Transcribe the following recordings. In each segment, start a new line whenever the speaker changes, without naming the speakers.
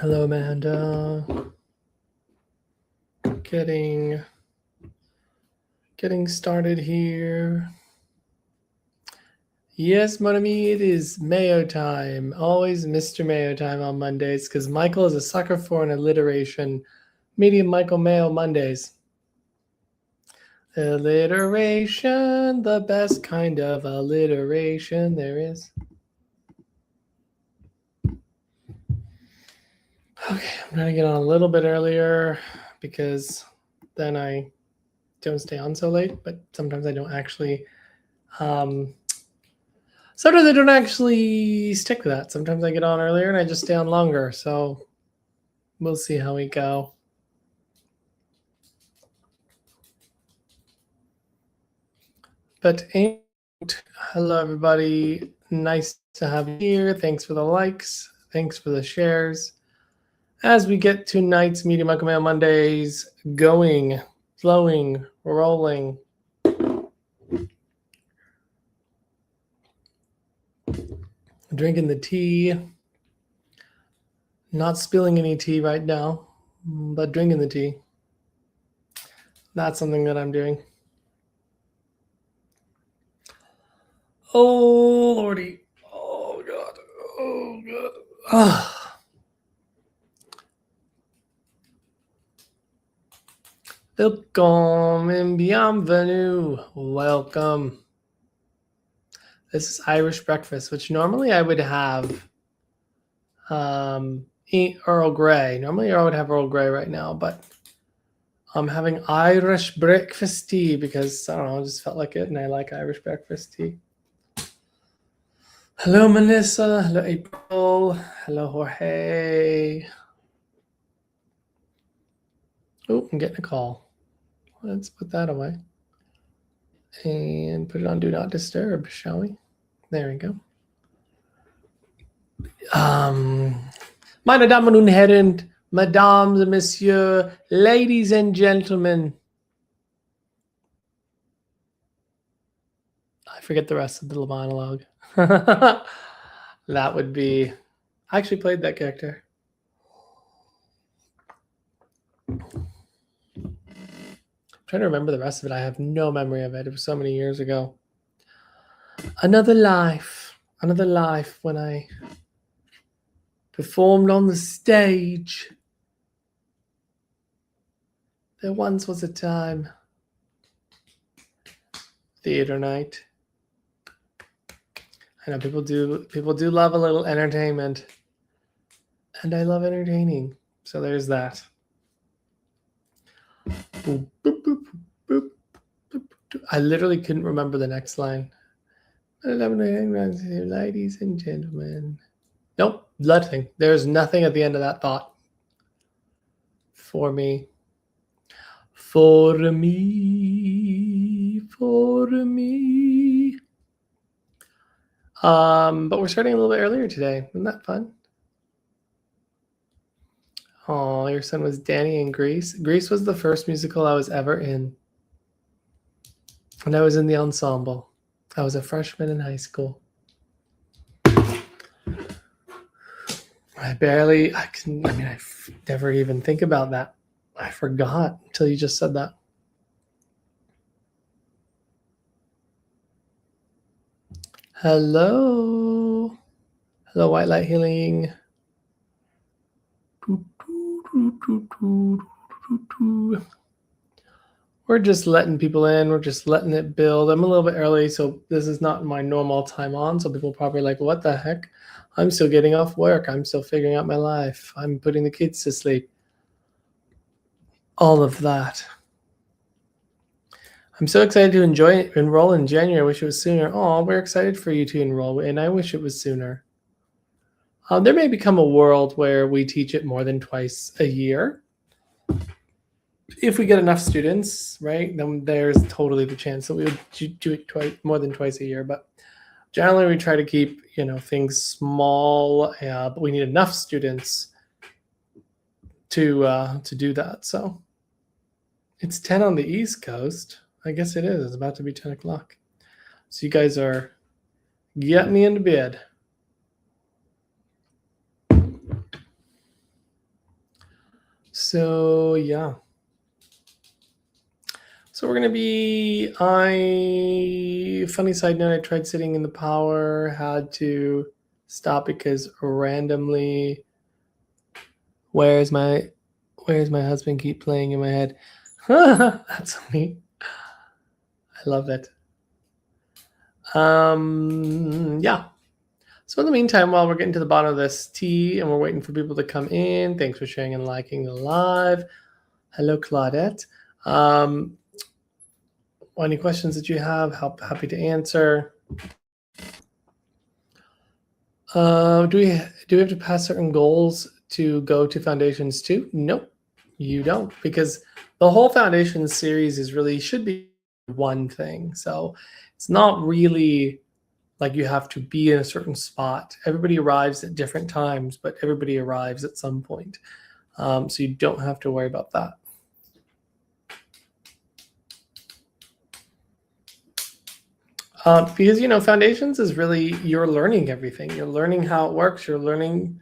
Hello, Amanda. Getting started here. Yes, mon ami, it is Mayo time. Always Mr. Mayo time on Mondays because Michael is a sucker for an alliteration. Medium Michael Mayo Mondays. Alliteration, the best kind of alliteration there is. Okay, I'm going to get on a little bit earlier because then I don't stay on so late, but sometimes I don't actually sometimes I don't actually stick with that. Sometimes I get on earlier and I just stay on longer. So we'll see how we go. But hello, everybody. Nice to have you here. Thanks for the likes. Thanks for the shares. As we get tonight's Media Michael Mail Mondays going, flowing, rolling. Drinking the tea. Not spilling any tea right now, but drinking the tea. That's something that I'm doing. Oh, Lordy. Oh, God. Oh, God. Ah. Welcome and bienvenue. Welcome. This is Irish breakfast, which normally I would have Earl Grey. Normally I would have Earl Grey right now, but I'm having Irish breakfast tea because, I don't know, I just felt like it, and I like Irish breakfast tea. Hello, Melissa. Hello, April. Hello, Jorge. Oh, I'm getting a call. Let's put that away and put it on Do Not Disturb, shall we? There we go. Meine Damen und Herren, Mesdames et Messieurs, ladies and gentlemen. I forget the rest of the monologue. That would be... I actually played that character. I'm trying to remember the rest of it. I have no memory of it. It was so many years ago. Another life when I performed on the stage. There once was a time. Theater night. I know people do love a little entertainment. And I love entertaining. So there's that. Boop, boop, boop, boop, boop, boop. I literally couldn't remember the next line. Ladies and gentlemen. Nope, nothing. There's nothing at the end of that thought. For me. For me. For me. But we're starting a little bit earlier today. Isn't that fun? Oh, your son was Danny in Grease. Grease was the first musical I was ever in. And I was in the ensemble. I was a freshman in high school. I never even think about that. I forgot until you just said that. Hello. Hello, White Light Healing. We're just letting people in. We're just letting it build. I'm a little bit early, so this is not my normal time on. So people are probably like, what the heck? I'm still getting off work. I'm still figuring out my life. I'm putting the kids to sleep. All of that. I'm so excited to enroll in January. I wish it was sooner. Oh, we're excited for you to enroll, and I wish it was sooner. There may become a world where we teach it more than twice a year. If we get enough students, right, then there's totally the chance that we would do it more than twice a year. But generally, we try to keep things small, but we need enough students to do that. So it's 10 on the East Coast. I guess it is. It's about to be 10 o'clock. So you guys are getting me into bed. So yeah. So we're gonna be. Funny side note: I tried sitting in the power, had to stop because randomly, where's my husband keep playing in my head? That's funny. I love it. Yeah. So in the meantime, while we're getting to the bottom of this tea and we're waiting for people to come in, thanks for sharing and liking the live. Hello, Claudette. Any questions that you have, happy to answer. Do we have to pass certain goals to go to foundations too? Nope, you don't, because the whole foundations series should be one thing. So it's not really like you have to be in a certain spot. Everybody arrives at different times, but everybody arrives at some point. So you don't have to worry about that. Because foundations is really, you're learning everything. You're learning how it works. You're learning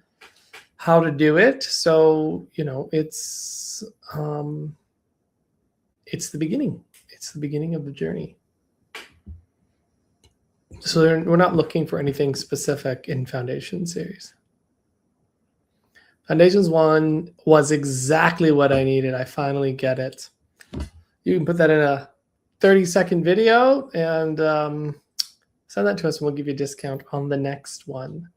how to do it. So it's the beginning. It's the beginning of the journey. So we're not looking for anything specific in Foundation series. Foundations 1 was exactly what I needed. I finally get it. You can put that in a 30-second video and send that to us and we'll give you a discount on the next one.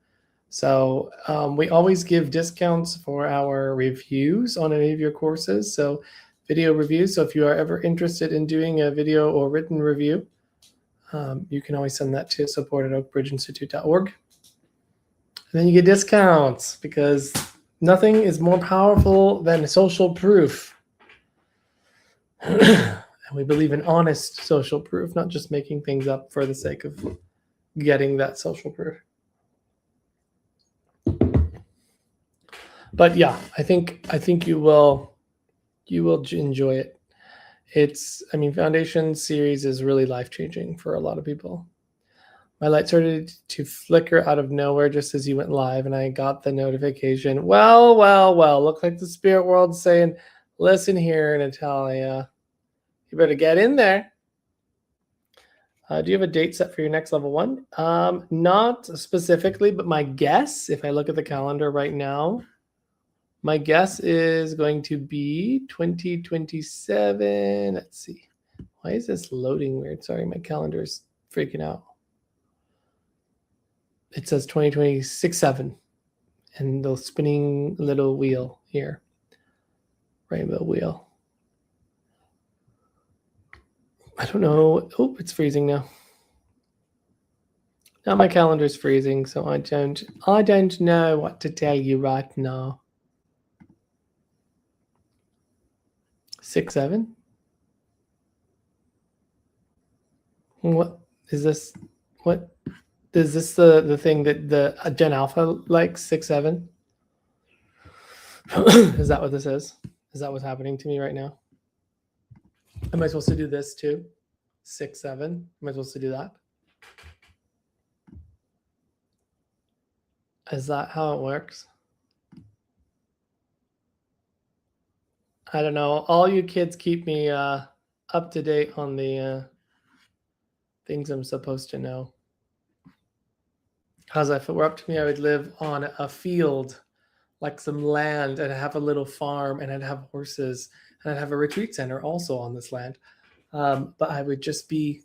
So we always give discounts for our reviews on any of your courses. So video reviews. So if you are ever interested in doing a video or written review, you can always send that to support@oakbridgeinstitute.org. And then you get discounts because nothing is more powerful than social proof. And we believe in honest social proof, not just making things up for the sake of getting that social proof. But yeah, I think you will enjoy it. Foundation series is really life-changing for a lot of people. My light started to flicker out of nowhere just as you went live, and I got the notification. Well. Look like the spirit world's saying, listen here, Natalia. You better get in there. Do you have a date set for your next level 1? Not specifically, but my guess, if I look at the calendar right now, my guess is going to be 2027. Let's see. Why is this loading weird? Sorry, my calendar is freaking out. It says 2026-7 and the spinning little wheel here. Rainbow wheel. I don't know. Oh, it's freezing now. Now my calendar's freezing, so I don't know what to tell you right now. 6-7? What is this? What is this? The thing that the Gen Alpha likes? 6-7? Is that what this is? Is that what's happening to me right now? Am I supposed to do this too? 6-7? Am I supposed to do that? Is that how it works? I don't know. All you kids keep me up to date on the things I'm supposed to know. Because if it were up to me, I would live on a field, like some land, and have a little farm, and I'd have horses, and I'd have a retreat center also on this land. But I would just be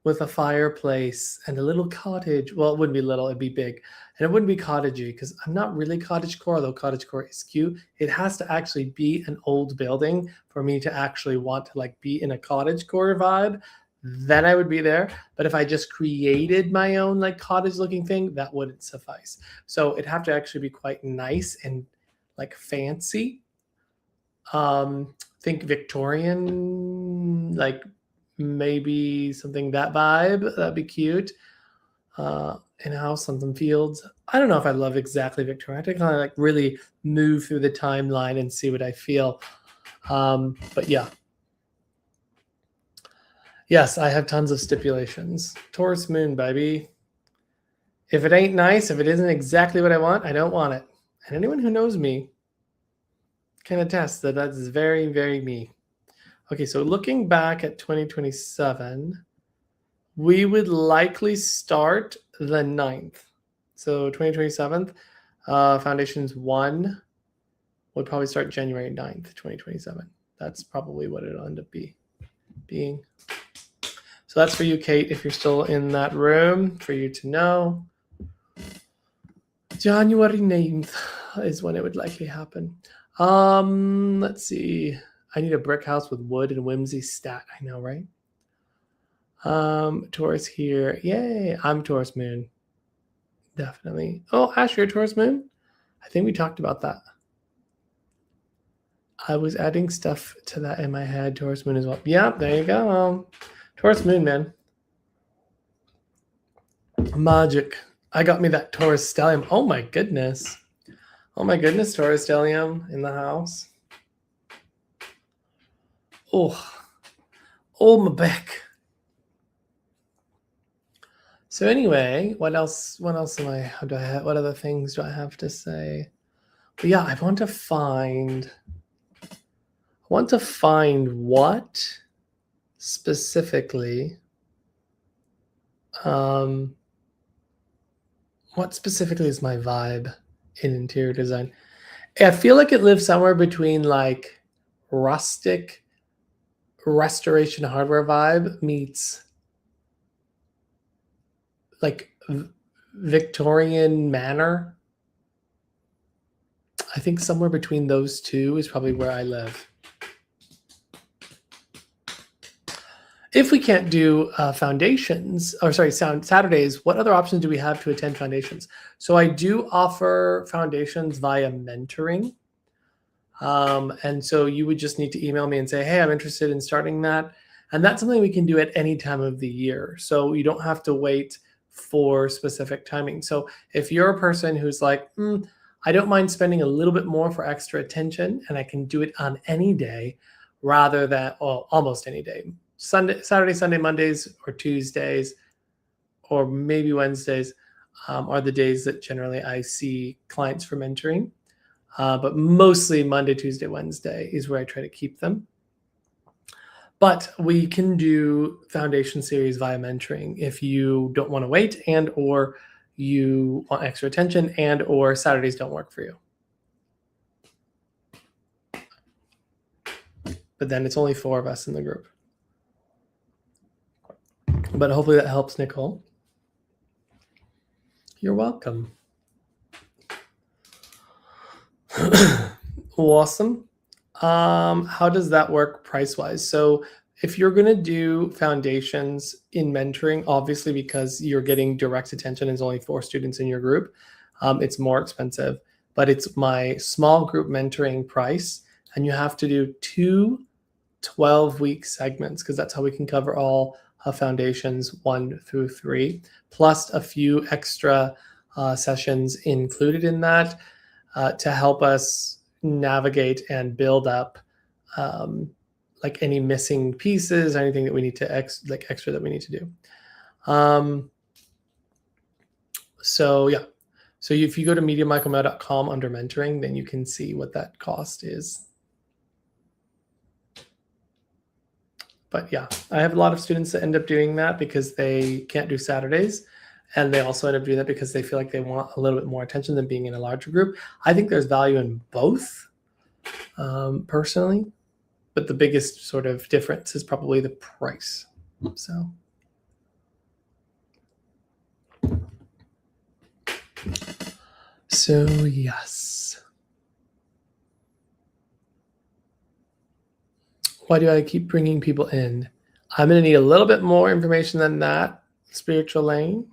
with a fireplace and a little cottage. Well, it wouldn't be little, it'd be big. And it wouldn't be cottagey because I'm not really cottagecore, although cottagecore is cute. It has to actually be an old building for me to actually want to be in a cottagecore vibe. Then I would be there. But if I just created my own cottage looking thing, that wouldn't suffice. So it'd have to actually be quite nice and fancy. Think Victorian, maybe something that vibe. That'd be cute. In a house on some fields. I don't know if I love exactly Victorian. I have to kind of really move through the timeline and see what I feel. But yeah. Yes, I have tons of stipulations. Taurus moon, baby. If it ain't nice, if it isn't exactly what I want, I don't want it. And anyone who knows me can attest that that's very, very me. Okay, so looking back at 2027, we would likely start the 9th. So 2027, Foundations 1 would probably start January 9th, 2027. That's probably what it'll end up being. So that's for you, Kate, if you're still in that room, for you to know. January 9th is when it would likely happen. Let's see. I need a brick house with wood and whimsy stat. I know, right? Taurus here. Yay, I'm Taurus moon. Definitely. Oh, Ash, you're Taurus moon? I think we talked about that. I was adding stuff to that in my head. Taurus moon as well. Yeah, there you go. Taurus moon, man. Magic. I got me that Taurus stellium. Oh my goodness. Oh my goodness, Taurus stellium in the house. Oh my back. So anyway, what else am I? What other things do I have to say? But yeah, I want to find what specifically. What specifically is my vibe in interior design? I feel like it lives somewhere between like rustic restoration hardware vibe meets like Victorian manor. I think somewhere between those two is probably where I live. If we can't do Saturdays, what other options do we have to attend foundations? So I do offer foundations via mentoring. And so you would just need to email me and say, hey, I'm interested in starting that. And that's something we can do at any time of the year. So you don't have to wait for specific timing. So if you're a person who's like, I don't mind spending a little bit more for extra attention, and I can do it on any day rather than, well, almost any day. Saturday, Sunday, Mondays, or Tuesdays, or maybe Wednesdays are the days that generally I see clients for mentoring. But mostly Monday, Tuesday, Wednesday is where I try to keep them. But we can do foundation series via mentoring if you don't want to wait and or you want extra attention and or Saturdays don't work for you. But then it's only 4 of us in the group. But hopefully that helps, Nicole. You're welcome. Awesome. How does that work price-wise? So if you're going to do foundations in mentoring, obviously because you're getting direct attention, there's only 4 students in your group, it's more expensive. But it's my small group mentoring price, and you have to do 2 12-week segments because that's how we can cover all foundations 1 through 3, plus a few extra sessions included in that to help us navigate and build up like any missing pieces, anything that we need to extra that we need to do. So yeah, so if you go to mediamichaelmayo.com under mentoring, then you can see what that cost is. But yeah, I have a lot of students that end up doing that because they can't do Saturdays. And they also end up doing that because they feel like they want a little bit more attention than being in a larger group. I think there's value in both, personally. But the biggest sort of difference is probably the price. So yes. Why do I keep bringing people in? I'm going to need a little bit more information than that, spiritual lane,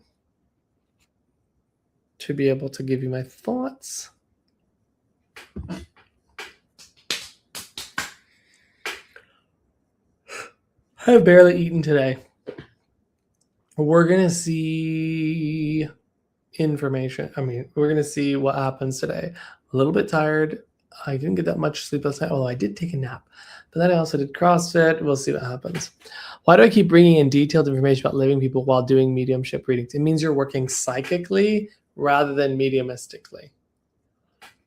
to be able to give you my thoughts. I've barely eaten today. We're going to see information. We're going to see what happens today. A little bit tired. I didn't get that much sleep last night, although I did take a nap. But then I also did CrossFit. We'll see what happens. Why do I keep bringing in detailed information about living people while doing mediumship readings? It means you're working psychically rather than mediumistically.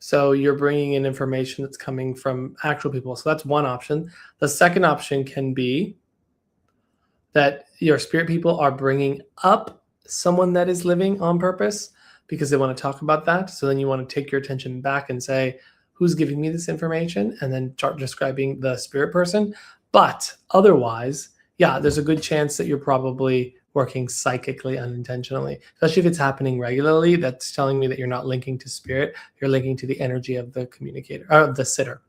So you're bringing in information that's coming from actual people. So that's one option. The second option can be that your spirit people are bringing up someone that is living on purpose because they want to talk about that. So then you want to take your attention back and say, who's giving me this information? And then start describing the spirit person. But otherwise, yeah, there's a good chance that you're probably working psychically unintentionally, especially if it's happening regularly. That's telling me that you're not linking to spirit, you're linking to the energy of the communicator, or the sitter.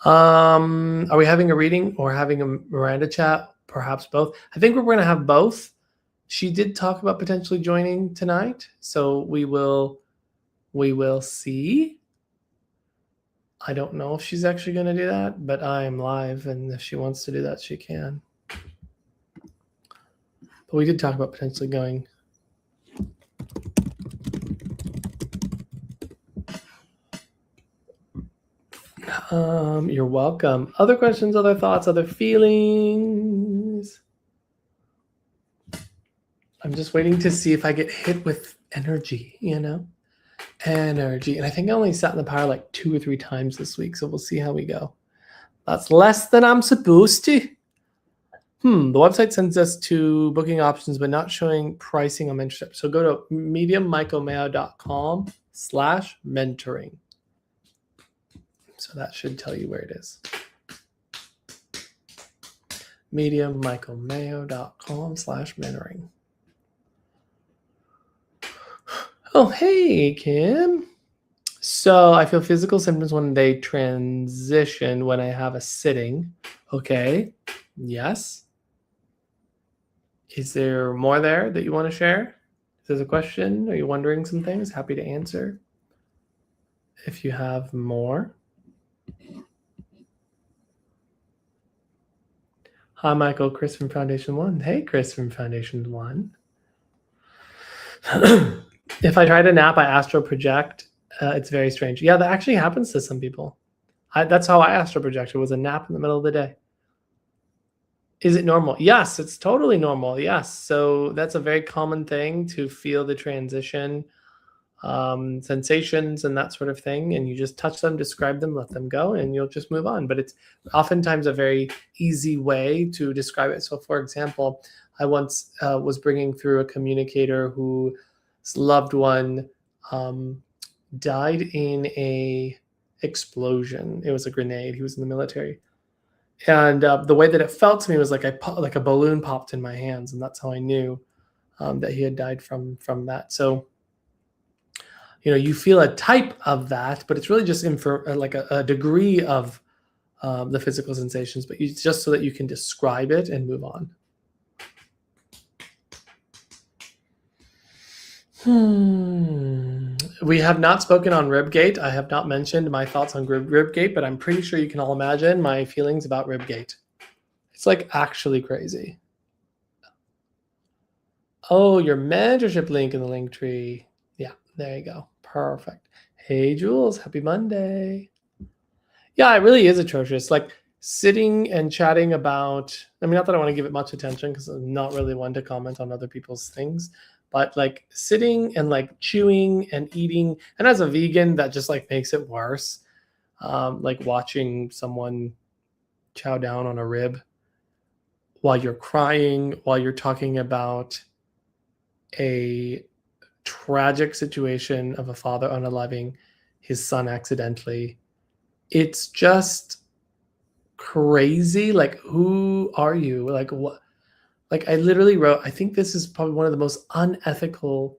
Are we having a reading or having a Miranda chat? Perhaps both. I think we're going to have both. She did talk about potentially joining tonight, so we will see. I don't know if she's actually going to do that, but I am live, and if she wants to do that, she can. But we did talk about potentially going. You're welcome. Other questions, other thoughts, other feelings? I'm just waiting to see if I get hit with energy, energy. And I think I only sat in the power like 2 or 3 times this week, so we'll see how we go. That's less than I'm supposed to. The website sends us to booking options, but not showing pricing on mentorship. So go to mediummichaelmayo.com/mentoring. So that should tell you where it is. mediummichaelmayo.com/mentoring. Oh, hey, Kim. So I feel physical symptoms when they transition when I have a sitting. Okay. Yes. Is there more there that you want to share? If there's a question, are you wondering some things? Happy to answer. If you have more. Hi, Michael. Chris from Foundation One. Hey, Chris from Foundation One. If I try to nap, I astral project. It's very strange. Yeah, that actually happens to some people. That's how I astral project. It was a nap in the middle of the day. Is it normal? Yes, it's totally normal. Yes. So that's a very common thing to feel the transition, sensations and that sort of thing. And you just touch them, describe them, let them go, and you'll just move on. But it's oftentimes a very easy way to describe it. So for example, I once was bringing through a communicator whose loved one died in a explosion. It was a grenade. He was in the military. And the way that it felt to me was like a balloon popped in my hands, and that's how I knew that he had died from that. So, you feel a type of that, but it's really just like a degree of the physical sensations, but just so that you can describe it and move on. We have not spoken on ribgate. I have not mentioned my thoughts on ribgate, but I'm pretty sure you can all imagine my feelings about ribgate. It's like actually crazy. Oh, your mentorship link in the link tree. Yeah, there you go. Perfect. Hey, Jules, happy Monday. Yeah, it really is atrocious. Like sitting and chatting about, not that I want to give it much attention because I'm not really one to comment on other people's things, but like sitting and like chewing and eating, and as a vegan, that just like makes it worse. Like watching someone chow down on a rib while you're crying, while you're talking about a tragic situation of a father unaliving his son accidentally. It's just crazy. Like, who are you? Like, what? Like, I literally wrote, I think this is probably one of the most unethical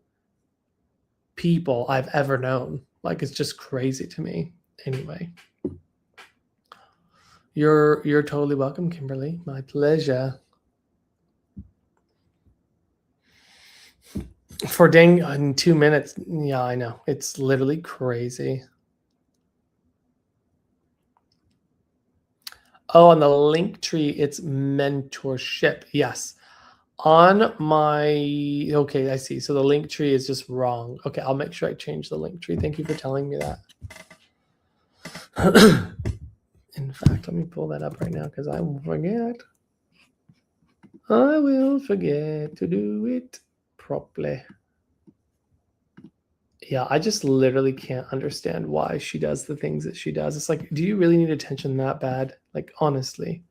people I've ever known. Like, it's just crazy to me. Anyway, you're totally welcome, Kimberly. My pleasure. For dang in 2 minutes. Yeah, I know. It's literally crazy. Oh, on the link tree, it's mentorship. Yes. On my, okay, I see. So the link tree is just wrong. Okay, I'll make sure I change the link tree. Thank you for telling me that. In fact, let me pull that up right now because I will forget. I will forget to do it properly. Yeah, I just literally can't understand why she does the things that she does. It's like, do you really need attention that bad? Like, honestly,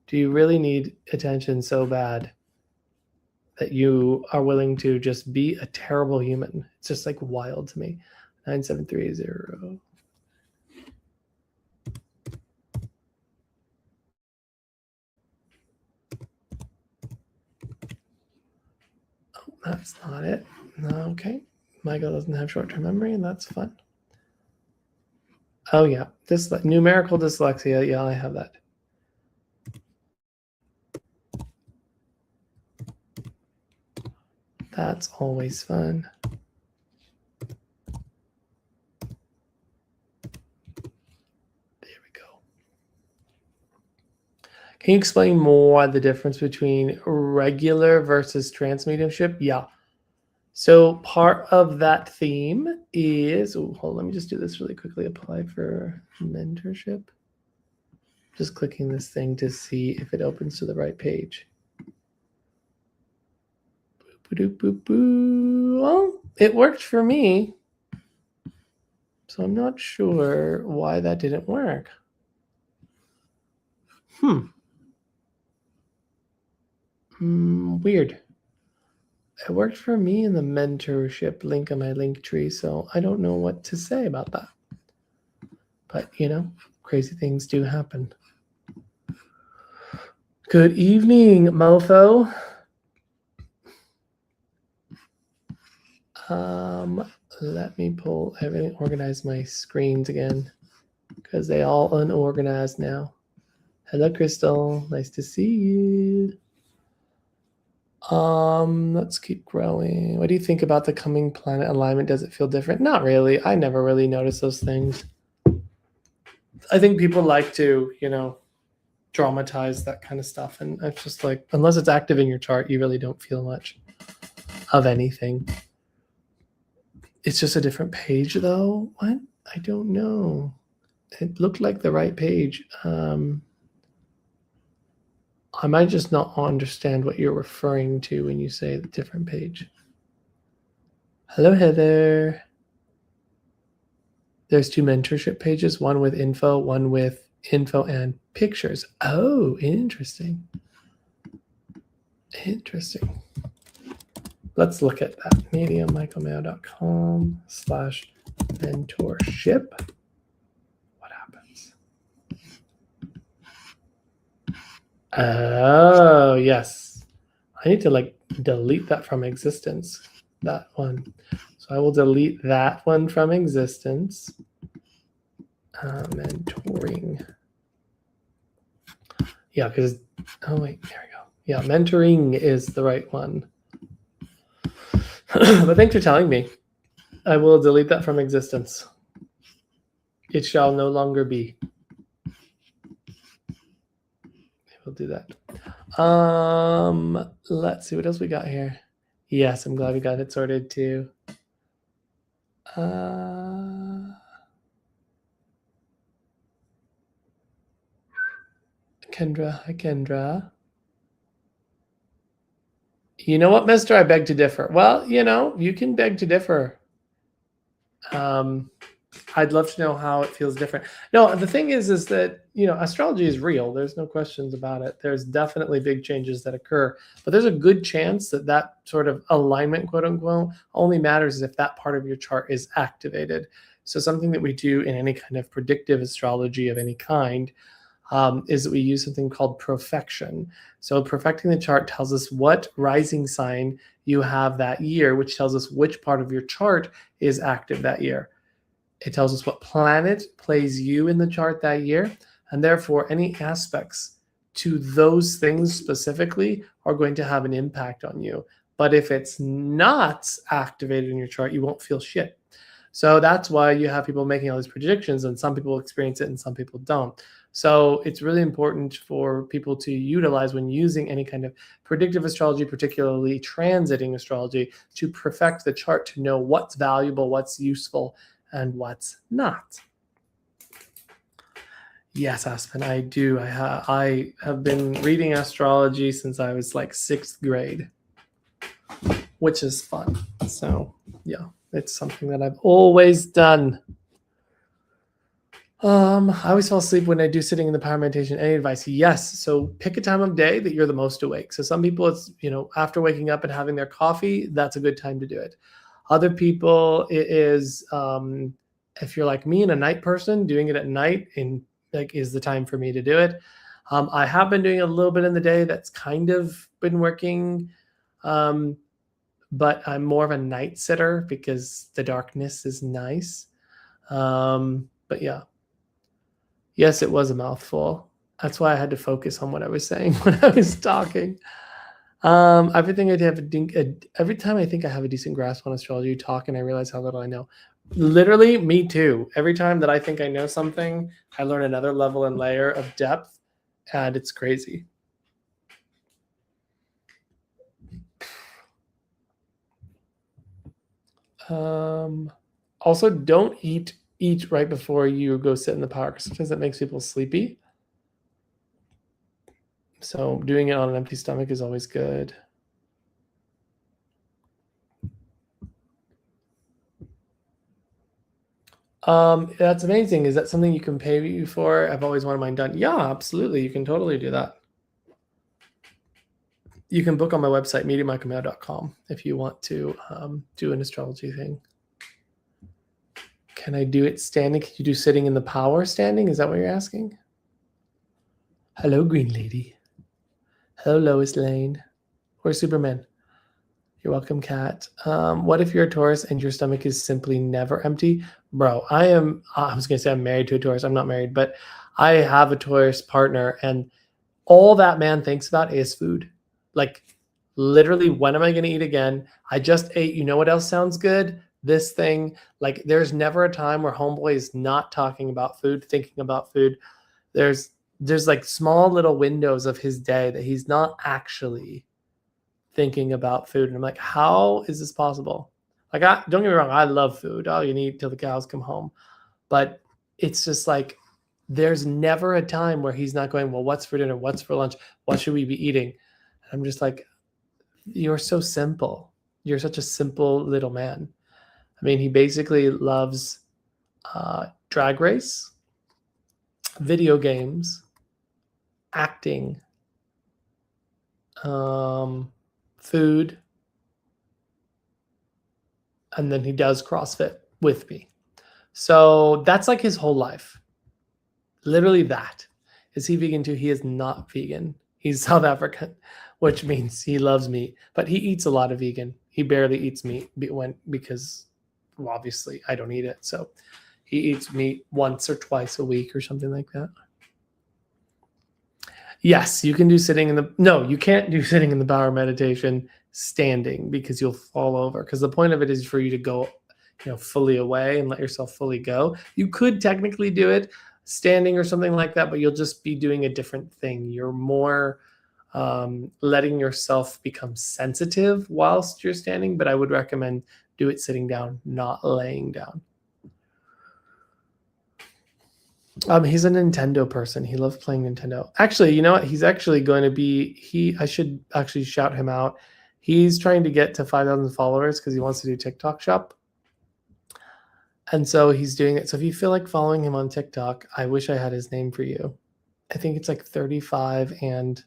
do you really need attention so bad that you are willing to just be a terrible human? It's just like wild to me. 9730. Oh, that's not it. Okay. Michael doesn't have short-term memory, and that's fun. Oh yeah, this numerical dyslexia. Yeah, I have that. That's always fun. There we go. Can you explain more the difference between regular versus trance mediumship? Yeah. So part of that theme is, hold on, let me just do this really quickly. Apply for mentorship. Just clicking this thing to see if it opens to the right page. Boop, boop, boop. Well, it worked for me. So I'm not sure why that didn't work. Weird. It worked for me in the mentorship link on my link tree, so I don't know what to say about that. But, you know, crazy things do happen. Good evening, mofo. Let me pull everything, organize my screens again, because they all unorganized now. Hello, Crystal. Nice to see you. Let's keep growing. What do you think about the coming planet alignment? Does it feel different? Not really. I never really notice those things. I think people like to, you know, dramatize that kind of stuff. And it's just like, unless it's active in your chart, you really don't feel much of anything. It's just a different page though. What? I don't know. It looked like the right page. I might just not understand what you're referring to when you say the different page. Hello, Heather. There's two mentorship pages, one with info, one with info and pictures. Oh, interesting. Interesting. Let's look at that. mediummichaelmayo.com/mentorship. What happens? Oh, yes. I need to like delete that from existence, that one. So I will delete that one from existence. Mentoring. Yeah, because, oh wait, there we go. Yeah, mentoring is the right one. But thanks for telling me. I will delete that from existence. It shall no longer be. We'll do that. Let's see what else we got here. Yes, I'm glad we got it sorted too. Kendra, hi Kendra. You know what, mister? I beg to differ. Well, you know, you can beg to differ. I'd love to know how it feels different. No, the thing is that, you know, astrology is real. There's no questions about it. There's definitely big changes that occur, but there's a good chance that that sort of alignment, quote unquote, only matters if that part of your chart is activated. So something that we do in any kind of predictive astrology of any kind is that we use something called profection. So perfecting the chart tells us what rising sign you have that year, which tells us which part of your chart is active that year. It tells us what planet plays you in the chart that year, and therefore any aspects to those things specifically are going to have an impact on you. But if it's not activated in your chart, you won't feel shit. So that's why you have people making all these predictions, and some people experience it and some people don't. So it's really important for people to utilize when using any kind of predictive astrology, particularly transiting astrology, to perfect the chart to know what's valuable, what's useful, and what's not. Yes, Aspen, I do. I have been reading astrology since I was like 6th grade, which is fun. So, yeah. It's something that I've always done. I always fall asleep when I do sitting in the power meditation. Any advice? Yes. So pick a time of day that you're the most awake. So some people, it's, after waking up and having their coffee, that's a good time to do it. Other people, it is, if you're like me and a night person, doing it at night is the time for me to do it. I have been doing a little bit in the day. That's kind of been working. But I'm more of a night sitter because the darkness is nice. But yeah. Yes, it was a mouthful. That's why I had to focus on what I was saying when I was talking. Everything I have every time I think I have a decent grasp on astrology, you talk and I realize how little I know. Literally, me too. Every time that I think I know something, I learn another level and layer of depth, and it's crazy. Also, don't eat right before you go sit in the power, because sometimes that makes people sleepy. So doing it on an empty stomach is always good. That's amazing. Is that something you can pay you for? I've always wanted mine done. Yeah, absolutely. You can totally do that. You can book on my website, mediummichaelmayo.com, if you want to do an astrology thing. Can I do it standing? Can you do sitting in the power standing? Is that what you're asking? Hello, Green Lady. Hello, Lois Lane. Or Superman. You're welcome, Kat. What if you're a Taurus and your stomach is simply never empty? Bro, I was going to say I'm married to a Taurus. I'm not married, but I have a Taurus partner, and all that man thinks about is food. Like, literally, when am I going to eat again? I just ate. You know what else sounds good? This thing. Like, there's never a time where homeboy is not talking about food, thinking about food. There's like small little windows of his day that he's not actually thinking about food. And I'm like, how is this possible? Like, don't get me wrong, I love food. Oh, you can eat till the cows come home. But it's just like, there's never a time where he's not going, well, what's for dinner? What's for lunch? What should we be eating? And I'm just like, you're so simple. You're such a simple little man. I mean, he basically loves Drag Race, video games, acting, food, and then he does CrossFit with me. So that's like his whole life. Literally that. Is he vegan too? He is not vegan. He's South African, which means he loves meat, but he eats a lot of vegan. He barely eats meat because well, obviously I don't eat it. So he eats meat once or twice a week or something like that. Yes, you can do no, you can't do sitting in the power meditation standing because you'll fall over. Because the point of it is for you to go, fully away and let yourself fully go. You could technically do it standing or something like that, but you'll just be doing a different thing. You're more letting yourself become sensitive whilst you're standing, but I would recommend do it sitting down, not laying down. He's a Nintendo person. He loves playing Nintendo. Actually, you know what? He's actually going to be, I should actually shout him out. He's trying to get to 5,000 followers because he wants to do TikTok shop. And so he's doing it. So if you feel like following him on TikTok, I wish I had his name for you. I think it's like 35 and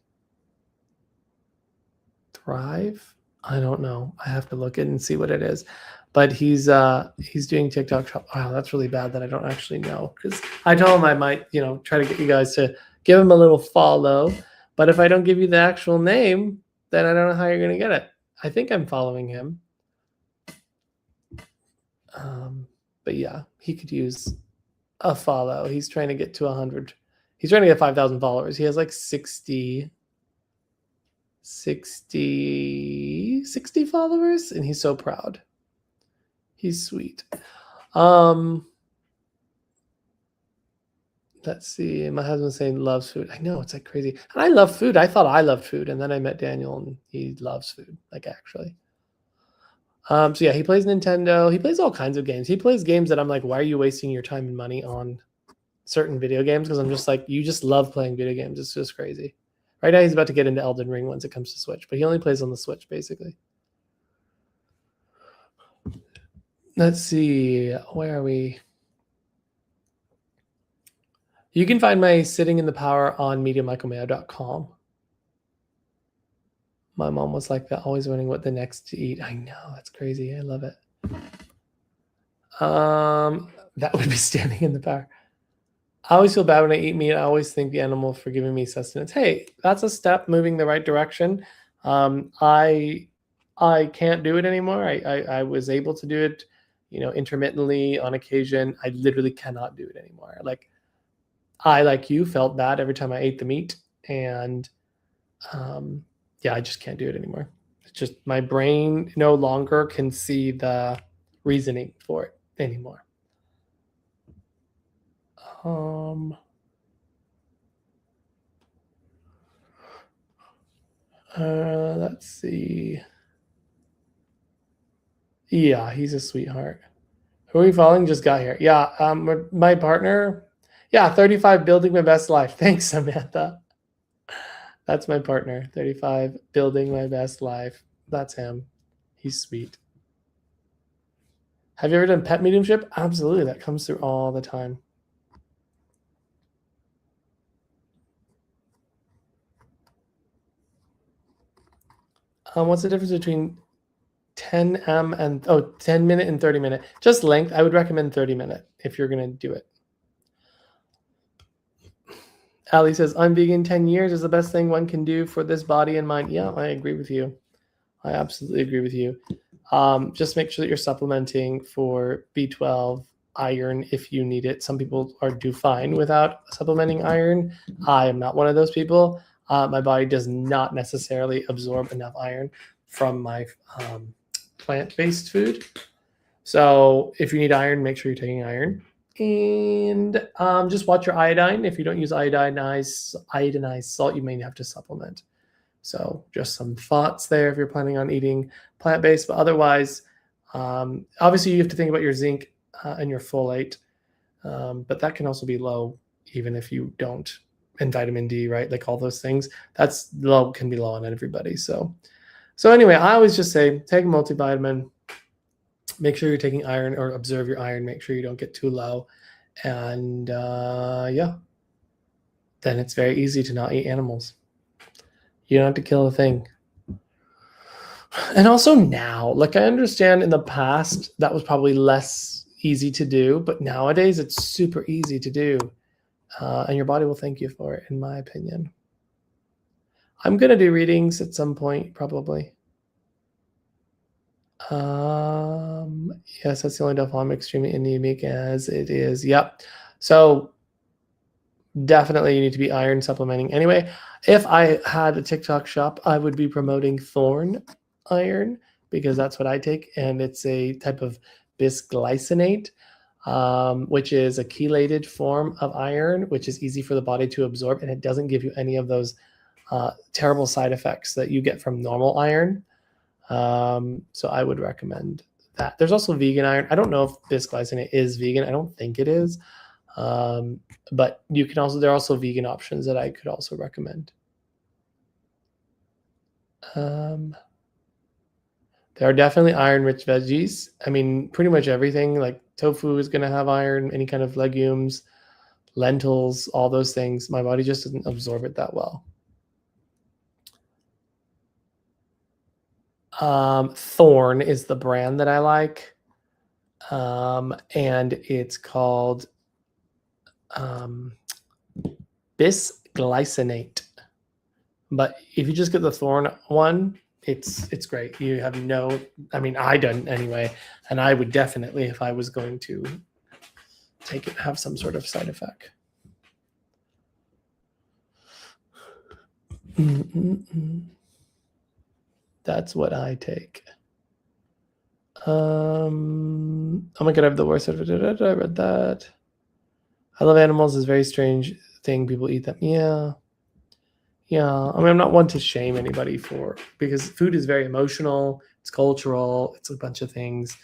Thrive. I don't know. I have to look it and see what it is. But he's doing TikTok shop. Wow, that's really bad that I don't actually know, because I told him I might, try to get you guys to give him a little follow. But if I don't give you the actual name, then I don't know how you're going to get it. I think I'm following him. But yeah, he could use a follow. He's trying to get to 100. He's trying to get 5,000 followers. He has like 60 followers, and he's so proud. He's sweet. Let's see. My husband's saying loves food. I know, it's like crazy. And I love food. I thought I loved food, and then I met Daniel, and he loves food, like actually. So yeah, he plays Nintendo. He plays all kinds of games. He plays games that I'm like, why are you wasting your time and money on certain video games? Because I'm just like, you just love playing video games. It's just crazy. Right now he's about to get into Elden Ring once it comes to Switch, but he only plays on the Switch, basically. Let's see. Where are we? You can find my Sitting in the Power on MediaMichaelMayo.com. My mom was like that, always wondering what the next to eat. I know, that's crazy. I love it. That would be standing in the power. I always feel bad when I eat meat. I always thank the animal for giving me sustenance. Hey, that's a step moving the right direction. I can't do it anymore. I was able to do it, intermittently on occasion. I literally cannot do it anymore. Like I, like you, felt bad every time I ate the meat, and yeah, I just can't do it anymore. It's just my brain no longer can see the reasoning for it anymore. Let's see. Yeah, he's a sweetheart. Who are we following? Just got here. Yeah, my partner. Yeah, 35 building my best life. Thanks, Samantha. That's my partner. 35 building my best life. That's him. He's sweet. Have you ever done pet mediumship? Absolutely. That comes through all the time. What's the difference between 10M and 10-minute and 30-minute? Just length. I would recommend 30-minute if you're going to do it. Ali says, I'm vegan 10 years is the best thing one can do for this body and mind. Yeah, I agree with you. I absolutely agree with you. Just make sure that you're supplementing for B12, iron if you need it. Some people do fine without supplementing iron. I am not one of those people. My body does not necessarily absorb enough iron from my plant-based food. So if you need iron, make sure you're taking iron. And just watch your iodine. If you don't use iodinized salt, you may have to supplement. So just some thoughts there if you're planning on eating plant-based. But otherwise, obviously you have to think about your zinc and your folate. But that can also be low even if you don't. And vitamin D, right? Like all those things. That's low, can be low on everybody. So anyway, I always just say take a multivitamin. Make sure you're taking iron or observe your iron. Make sure you don't get too low. And yeah, then it's very easy to not eat animals. You don't have to kill a thing. And also now, like I understand in the past, that was probably less easy to do, but nowadays it's super easy to do. And your body will thank you for it, in my opinion. I'm going to do readings at some point, probably. Yes, that's the only delta I'm extremely anemic as it is. Yep. So definitely you need to be iron supplementing. Anyway, if I had a TikTok shop, I would be promoting Thorn iron because that's what I take. And it's a type of bisglycinate, which is a chelated form of iron, which is easy for the body to absorb. And it doesn't give you any of those terrible side effects that you get from normal iron. So I would recommend that. There's also vegan iron. I don't know if bisglycinate is vegan. I don't think it is. But you can also, there are also vegan options that I could also recommend. There are definitely iron-rich veggies. I mean, pretty much everything, like tofu is going to have iron, any kind of legumes, lentils, all those things. My body just doesn't absorb it that well. Thorn is the brand that I like. And it's called bisglycinate. But if you just get the Thorn one, it's great. You have no, I mean, I don't anyway, and I would definitely, if I was going to take it, have some sort of side effect. That's what I take. Oh my god, I have the worst. I read that. I love animals. It's a very strange thing. People eat them. Yeah. I mean, I'm not one to shame anybody because food is very emotional. It's cultural. It's a bunch of things.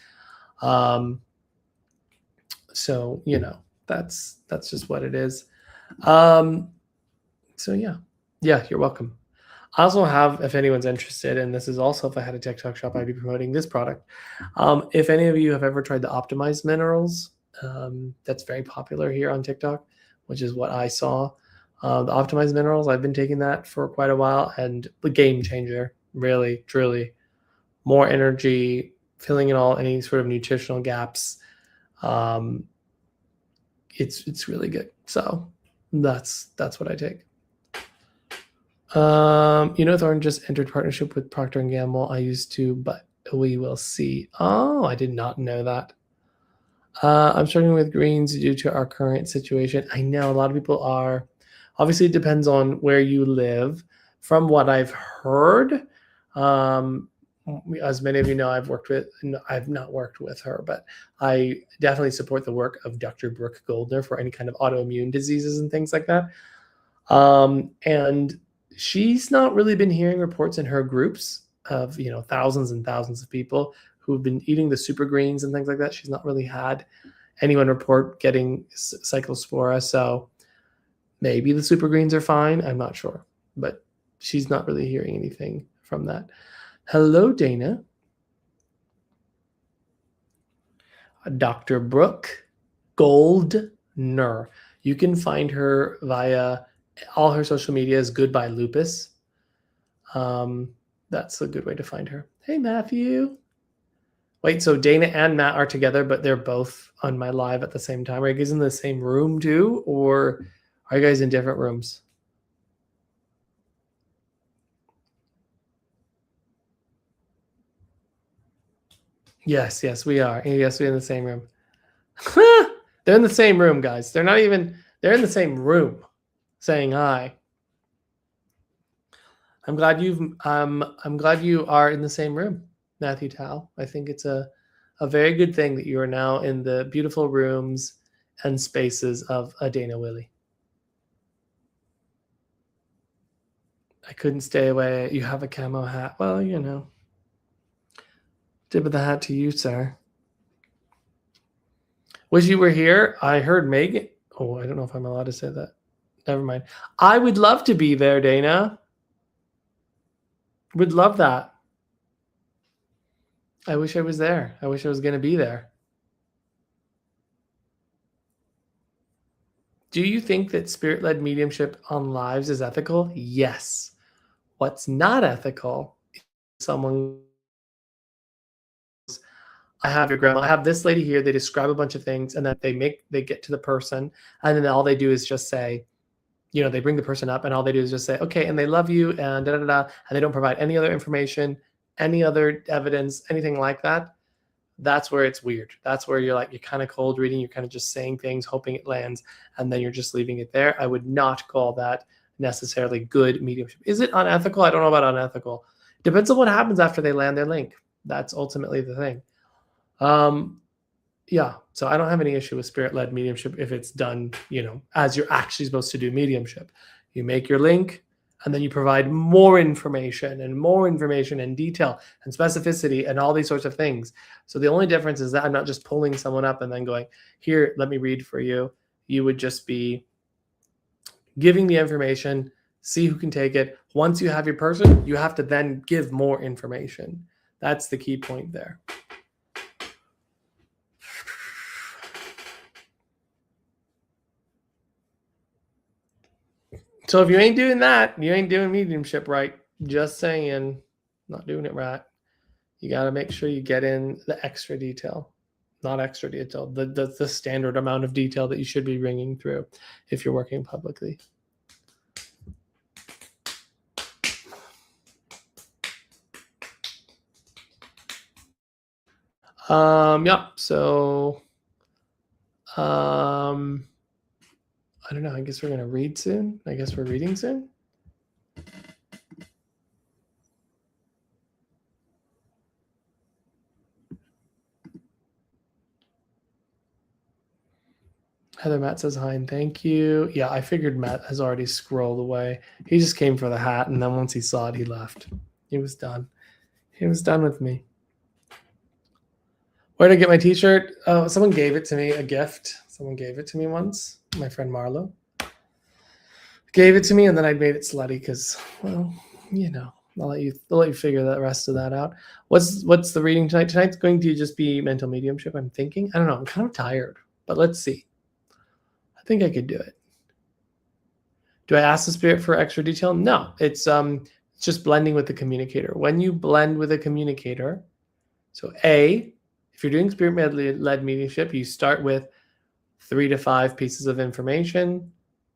So that's just what it is. So yeah, you're welcome. I also have, if anyone's interested, and this is also if I had a TikTok shop, I'd be promoting this product. If any of you have ever tried the optimized minerals, that's very popular here on TikTok, which is what I saw. The optimized minerals, I've been taking that for quite a while, and the game changer, really, truly. More energy, filling in all any sort of nutritional gaps. Um, it's really good. So that's what I take. Thorne just entered partnership with Procter and Gamble. I used to, but we will see. Oh, I did not know that. I'm struggling with greens due to our current situation. I know a lot of people are. Obviously, it depends on where you live. From what I've heard, um, as many of you know, I've not worked with her, but I definitely support the work of Dr. Brooke Goldner for any kind of autoimmune diseases and things like that. And she's not really been hearing reports in her groups of thousands and thousands of people who've been eating the super greens and things like that. She's not really had anyone report getting cyclospora. So maybe the super greens are fine. I'm not sure, but she's not really hearing anything from that. Hello, Dana. Dr. Brooke Goldner. You can find her via all her social media is Goodbye Lupus. That's a good way to find her. Hey, Matthew. Wait, so Dana and Matt are together, but they're both on my live at the same time. Are you guys in the same room too, or are you guys in different rooms? Yes, we are. Yes, we're in the same room. They're in the same room, guys. They're in the same room saying hi. I'm glad you are in the same room, Matthew Tao. I think it's a very good thing that you are now in the beautiful rooms and spaces of a Dana Willie. I couldn't stay away. You have a camo hat. Well, tip of the hat to you, sir. Wish you were here. I heard Megan. Oh, I don't know if I'm allowed to say that. Never mind. I would love to be there, Dana. Would love that. I wish I was there. I wish I was going to be there. Do you think that spirit-led mediumship on lives is ethical? Yes. What's not ethical is someone I have your grandma. I have this lady here. They describe a bunch of things, and then they get to the person, and then all they do is just say, they bring the person up, and all they do is just say, okay, and they love you, and da da da, and they don't provide any other information, any other evidence, anything like that. That's where it's weird. That's where you're kind of cold reading. You're kind of just saying things, hoping it lands, and then you're just leaving it there. I would not call that necessarily good mediumship. Is it unethical? I don't know about unethical. Depends on what happens after they land their link. That's ultimately the thing. Yeah, so I don't have any issue with spirit-led mediumship if it's done, as you're actually supposed to do mediumship. You make your link, and then you provide more information and detail and specificity and all these sorts of things. So the only difference is that I'm not just pulling someone up and then going, here, let me read for you. You would just be giving the information, see who can take it. Once you have your person, you have to then give more information. That's the key point there. So if you ain't doing that, you ain't doing mediumship right. Just saying, not doing it right. You got to make sure you get in the extra detail, not extra detail, the standard amount of detail that you should be bringing through if you're working publicly. Yeah. So, I don't know. I guess we're going to read soon. I guess we're reading soon. Heather Matt says hi and thank you. Yeah, I figured Matt has already scrolled away. He just came for the hat, and then once he saw it, he left. He was done. He was done with me. Where did I get my t-shirt? Oh, someone gave it to me, a gift. Someone gave it to me once. My friend Marlo gave it to me, and then I made it slutty because, well, I'll let you figure the rest of that out. What's the reading tonight? Tonight's going to just be mental mediumship, I'm thinking. I don't know. I'm kind of tired, but let's see. I think I could do it. Do I ask the spirit for extra detail? No. It's just blending with the communicator. When you blend with a communicator, so if you're doing spirit-led mediumship, you start with 3 to 5 pieces of information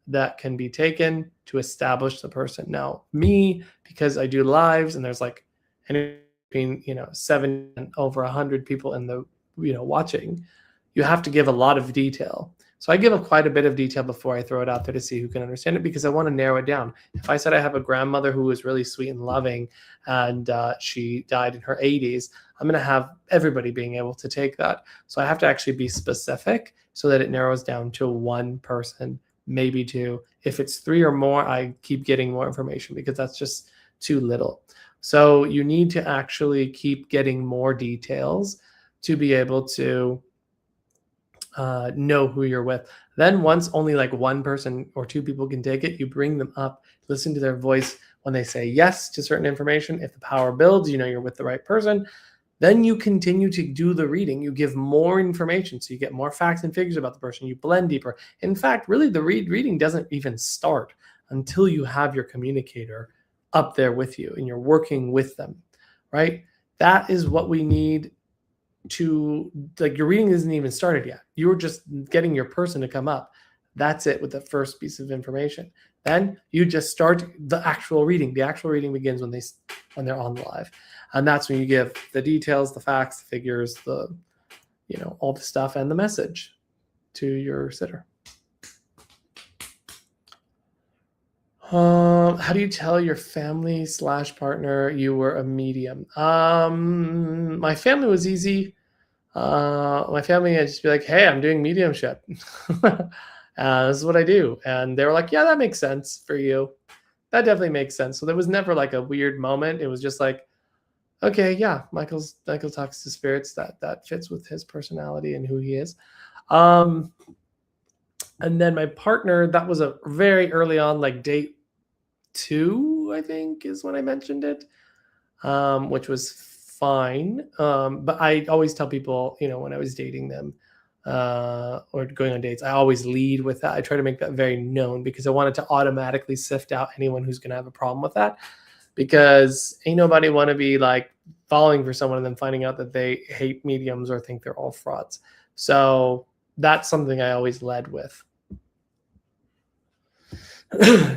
that can be taken to establish the person. Now, me, because I do lives and there's like between 7 and over 100 people in the watching, you have to give a lot of detail. So I give quite a bit of detail before I throw it out there to see who can understand it, because I want to narrow it down. If I said I have a grandmother who was really sweet and loving and she died in her 80s, I'm going to have everybody being able to take that. So I have to actually be specific so that it narrows down to one person, maybe 2. If it's 3 or more, I keep getting more information because that's just too little. So you need to actually keep getting more details to be able to know who you're with. Then once only like 1 person or 2 people can take it, you bring them up, listen to their voice when they say yes to certain information. If the power builds, you're with the right person. Then you continue to do the reading. You give more information, so you get more facts and figures about the person. You blend deeper. In fact, really the reading doesn't even start until you have your communicator up there with you and you're working with them, right? That is what we need to, like, your reading isn't even started yet. You're just getting your person to come up. That's it with the first piece of information. Then you just start the actual reading. The actual reading begins when they're on live. And that's when you give the details, the facts, the figures, the, all the stuff and the message to your sitter. How do you tell your family / partner you were a medium? My family was easy. My family, I'd just be like, hey, I'm doing mediumship. This is what I do. And they were like, yeah, that makes sense for you. That definitely makes sense. So there was never like a weird moment. It was just like, okay, yeah, Michael talks to spirits. That fits with his personality and who he is. And then my partner, that was a very early on, like date 2, I think is when I mentioned it, which was fine. But I always tell people, when I was dating them or going on dates, I always lead with that. I try to make that very known because I wanted to automatically sift out anyone who's going to have a problem with that, because ain't nobody want to be like falling for someone and then finding out that they hate mediums or think they're all frauds. So that's something I always led with.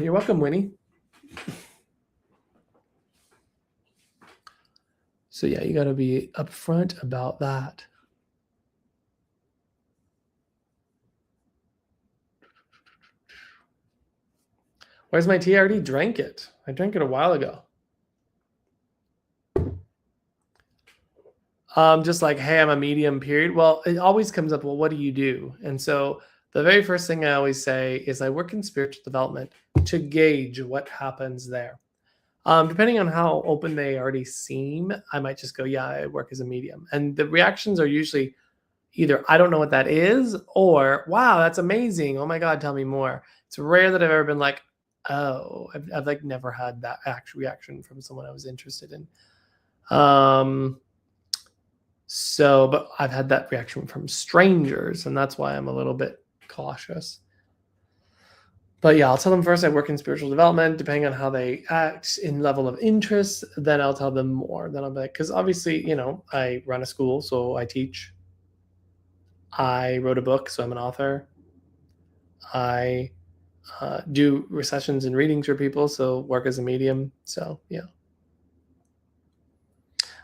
You're welcome, Winnie. So yeah, you got to be upfront about that. Where's my tea? I already drank it. I drank it a while ago. Just like, hey, I'm a medium, period. Well, it always comes up, well, what do you do? And so the very first thing I always say is I work in spiritual development to gauge what happens there. Depending on how open they already seem, I might just go, yeah, I work as a medium. And the reactions are usually either, I don't know what that is, or, wow, that's amazing. Oh my God, tell me more. It's rare that I've ever been like, oh, I've like never had that actual reaction from someone I was interested in. But I've had that reaction from strangers, and that's why I'm a little bit cautious. But yeah, I'll tell them first I work in spiritual development. Depending on how they act in level of interest, then I'll tell them more. Then I'll be like, because obviously, I run a school, so I teach. I wrote a book, so I'm an author. I do sessions and readings for people, so work as a medium. So yeah.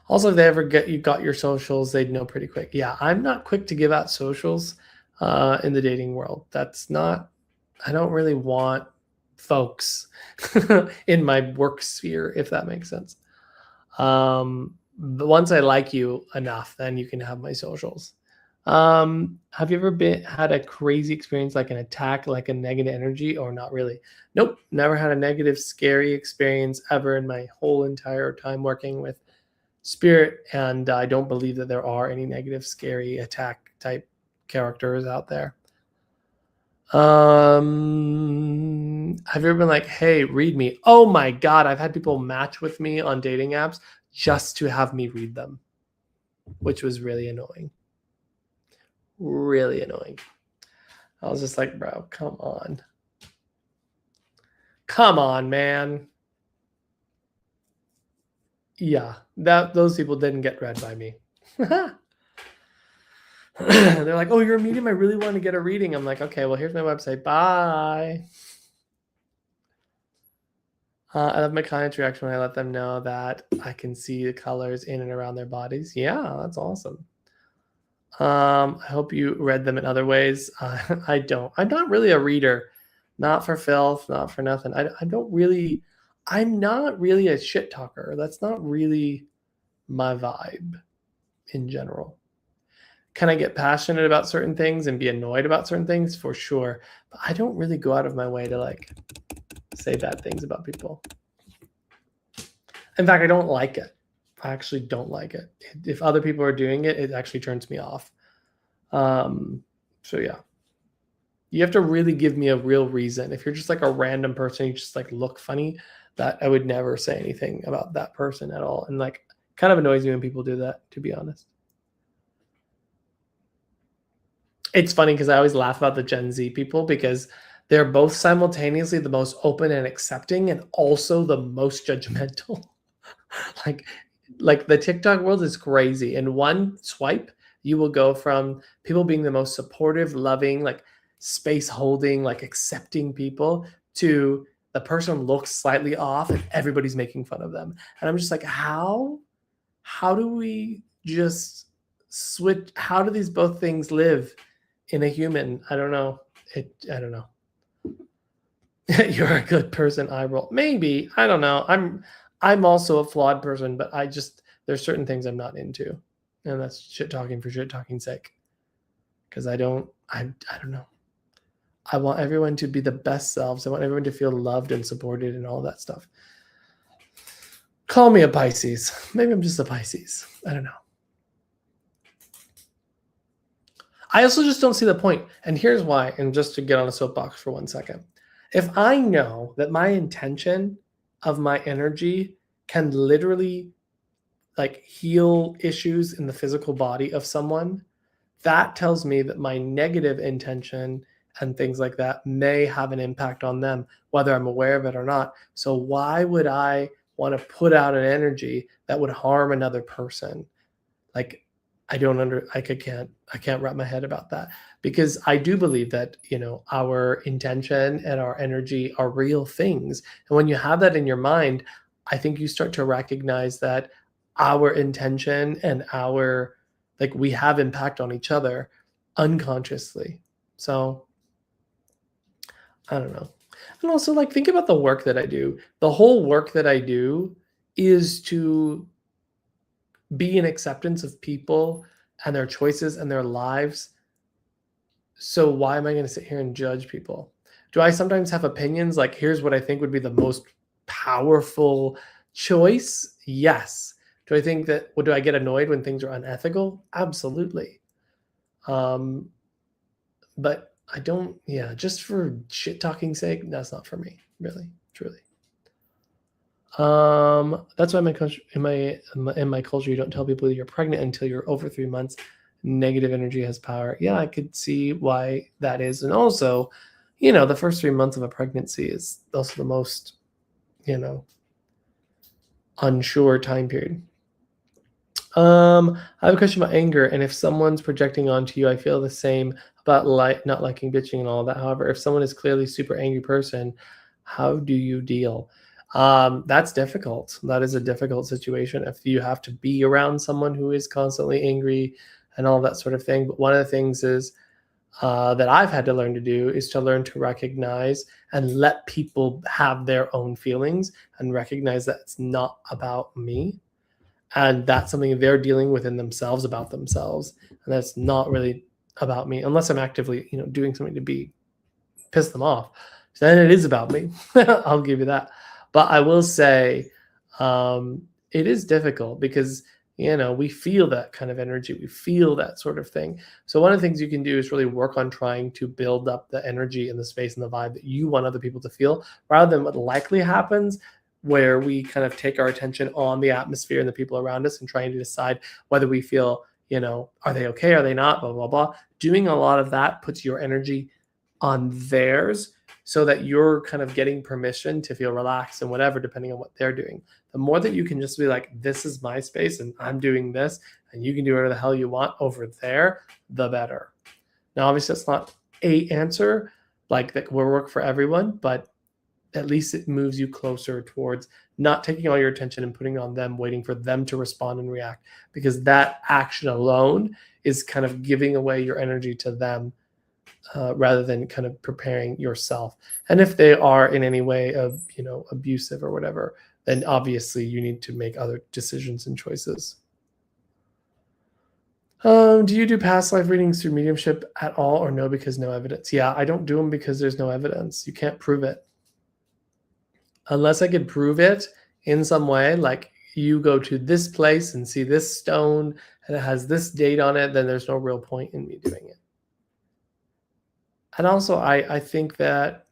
Also, if they ever got your socials, they'd know pretty quick. Yeah, I'm not quick to give out socials in the dating world. I don't really want folks in my work sphere, if that makes sense. But once I like you enough, then you can have my socials. Have you ever had a crazy experience, like an attack, like a negative energy, or not really? Nope, never had a negative, scary experience ever in my whole entire time working with spirit, and I don't believe that there are any negative, scary attack type characters out there. Have you ever been like, hey, read me? Oh my God, I've had people match with me on dating apps just to have me read them, which was really annoying. Really annoying. I was just like, bro, come on. Come on, man. Yeah, those people didn't get read by me. They're like, oh, you're a medium. I really want to get a reading. I'm like, okay, well, here's my website. Bye. I love my client's reaction when I let them know that I can see the colors in and around their bodies. Yeah, that's awesome. I hope you read them in other ways. I don't. I'm not really a reader. Not for filth, not for nothing. I don't really. I'm not really a shit talker. That's not really my vibe in general. Can I get passionate about certain things and be annoyed about certain things? For sure. But I don't really go out of my way to like say bad things about people. In fact, I don't like it. I actually don't like it. If other people are doing it, it actually turns me off. So yeah. You have to really give me a real reason. If you're just like a random person, you just like look funny, that I would never say anything about that person at all. And like kind of annoys me when people do that, to be honest. It's funny because I always laugh about the Gen Z people because they're both simultaneously the most open and accepting and also the most judgmental. like like the TikTok world is crazy. In one swipe, you will go from people being the most supportive, loving, like space holding, like accepting people to the person looks slightly off and everybody's making fun of them. And I'm just like, how do we just switch? How do these both things live in a human? I don't know. I don't know. You're a good person, I roll. Maybe. I don't know. I'm also a flawed person, but there's certain things I'm not into. And that's shit talking for shit talking's sake. Because I don't know. I want everyone to be the best selves. I want everyone to feel loved and supported and all that stuff. Call me a Pisces. Maybe I'm just a Pisces. I don't know. I also just don't see the point. And here's why. And just to get on a soapbox for 1 second. If I know that my intention of my energy can literally like heal issues in the physical body of someone, that tells me that my negative intention and things like that may have an impact on them, whether I'm aware of it or not. So why would I want to put out an energy that would harm another person? Like, I can't wrap my head about that, because I do believe that, our intention and our energy are real things. And when you have that in your mind, I think you start to recognize that our intention and we have impact on each other unconsciously. So I don't know. And also think about the work that I do. The whole work that I do is to be in acceptance of people and their choices and their lives. So why am I going to sit here and judge people? Do I sometimes have opinions? Like, here's what I think would be the most powerful choice? Yes. Do I think that, do I get annoyed when things are unethical? Absolutely. But I don't, just for shit talking sake, that's not for me, really, truly. That's why in my culture, you don't tell people you're pregnant until you're over 3 months. Negative energy has power. Yeah, I could see why that is. And also, the first 3 months of a pregnancy is also the most, unsure time period. I have a question about anger, and if someone's projecting onto you, I feel the same about not liking bitching and all that. However, if someone is clearly super angry person, how do you deal? That's difficult. That is a difficult situation if you have to be around someone who is constantly angry and all that sort of thing. But one of the things is that I've had to learn to do is to learn to recognize and let people have their own feelings and recognize that it's not about me. And that's something they're dealing with in themselves, about themselves. And that's not really about me, unless I'm actively, doing something to piss them off. Then it is about me. I'll give you that. But I will say it is difficult because we feel that kind of energy. We feel that sort of thing. So one of the things you can do is really work on trying to build up the energy and the space and the vibe that you want other people to feel, rather than what likely happens, where we kind of take our attention on the atmosphere and the people around us and trying to decide whether we feel, are they okay? Are they not? Blah, blah, blah. Doing a lot of that puts your energy on theirs, so that you're kind of getting permission to feel relaxed and whatever, depending on what they're doing. The more that you can just be like, this is my space and I'm doing this, and you can do whatever the hell you want over there, the better. Now, obviously, that's not a answer like that will work for everyone, but at least it moves you closer towards not taking all your attention and putting it on them, waiting for them to respond and react, because that action alone is kind of giving away your energy to them, rather than kind of preparing yourself. And if they are in any way of, abusive or whatever, then obviously you need to make other decisions and choices. Do you do past life readings through mediumship at all, or no, because no evidence? Yeah, I don't do them because there's no evidence. You can't prove it. Unless I could prove it in some way, like you go to this place and see this stone and it has this date on it, then there's no real point in me doing it. And also, I think that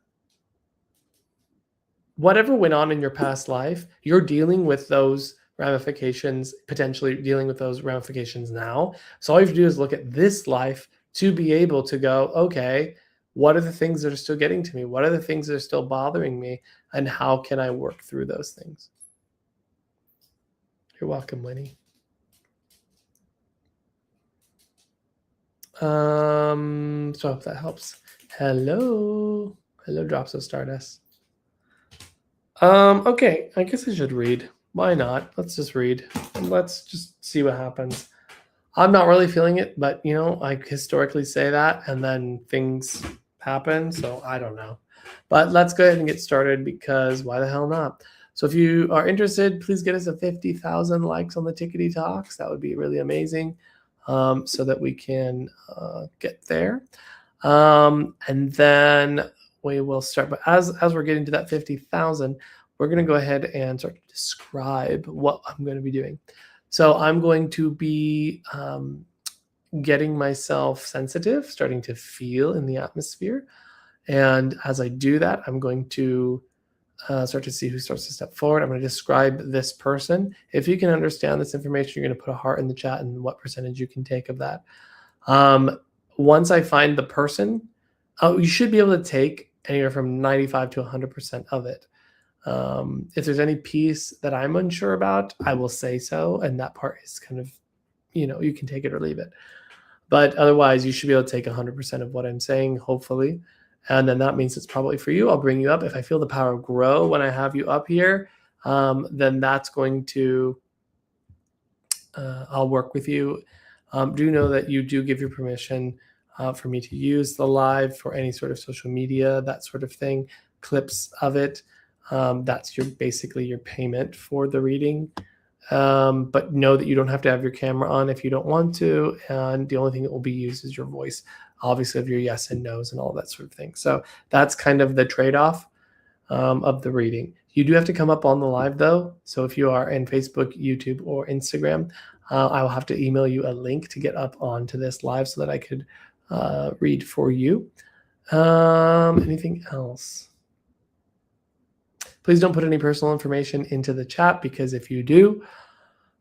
whatever went on in your past life, you're dealing with those ramifications, potentially dealing with those ramifications now. So all you have to do is look at this life to be able to go, okay, what are the things that are still getting to me? What are the things that are still bothering me? And how can I work through those things? You're welcome, Winnie. So I hope that helps. Hello, Drops of Stardust. Okay, I guess I should read. Why not? Let's just read and let's just see what happens. I'm not really feeling it, but I historically say that and then things happen, so I don't know. But let's go ahead and get started, because why the hell not? So if you are interested, please get us a 50,000 likes on the Tickety Talks. That would be really amazing, so that we can get there. And then we will start. But as we're getting to that 50,000, we're going to go ahead and start to describe what I'm going to be doing. So I'm going to be getting myself sensitive, starting to feel in the atmosphere. And as I do that, I'm going to start to see who starts to step forward. I'm going to describe this person. If you can understand this information, you're going to put a heart in the chat and what percentage you can take of that. Once I find the person, you should be able to take anywhere from 95 to 100% of it. If there's any piece that I'm unsure about, I will say so. And that part is kind of, you can take it or leave it. But otherwise, you should be able to take 100% of what I'm saying, hopefully. And then that means it's probably for you. I'll bring you up. If I feel the power grow when I have you up here, then that's going to, I'll work with you. Do know that you do give your permission for me to use the live for any sort of social media, that sort of thing, clips of it. That's basically your payment for the reading. But know that you don't have to have your camera on if you don't want to. And the only thing that will be used is your voice, obviously, of your yes and no's and all that sort of thing. So that's kind of the trade-off of the reading. You do have to come up on the live, though. So if you are in Facebook, YouTube, or Instagram, I will have to email you a link to get up onto this live so that I could read for you. Anything else? Please don't put any personal information into the chat, because if you do,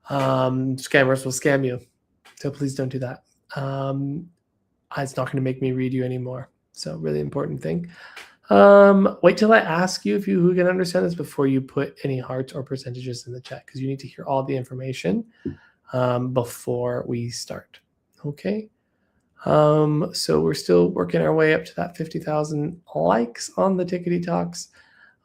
scammers will scam you. So please don't do that. It's not going to make me read you anymore. So really important thing. Wait till I ask you who can understand this before you put any hearts or percentages in the chat, because you need to hear all the information before we start. Okay. So we're still working our way up to that 50,000 likes on the Tickety Talks.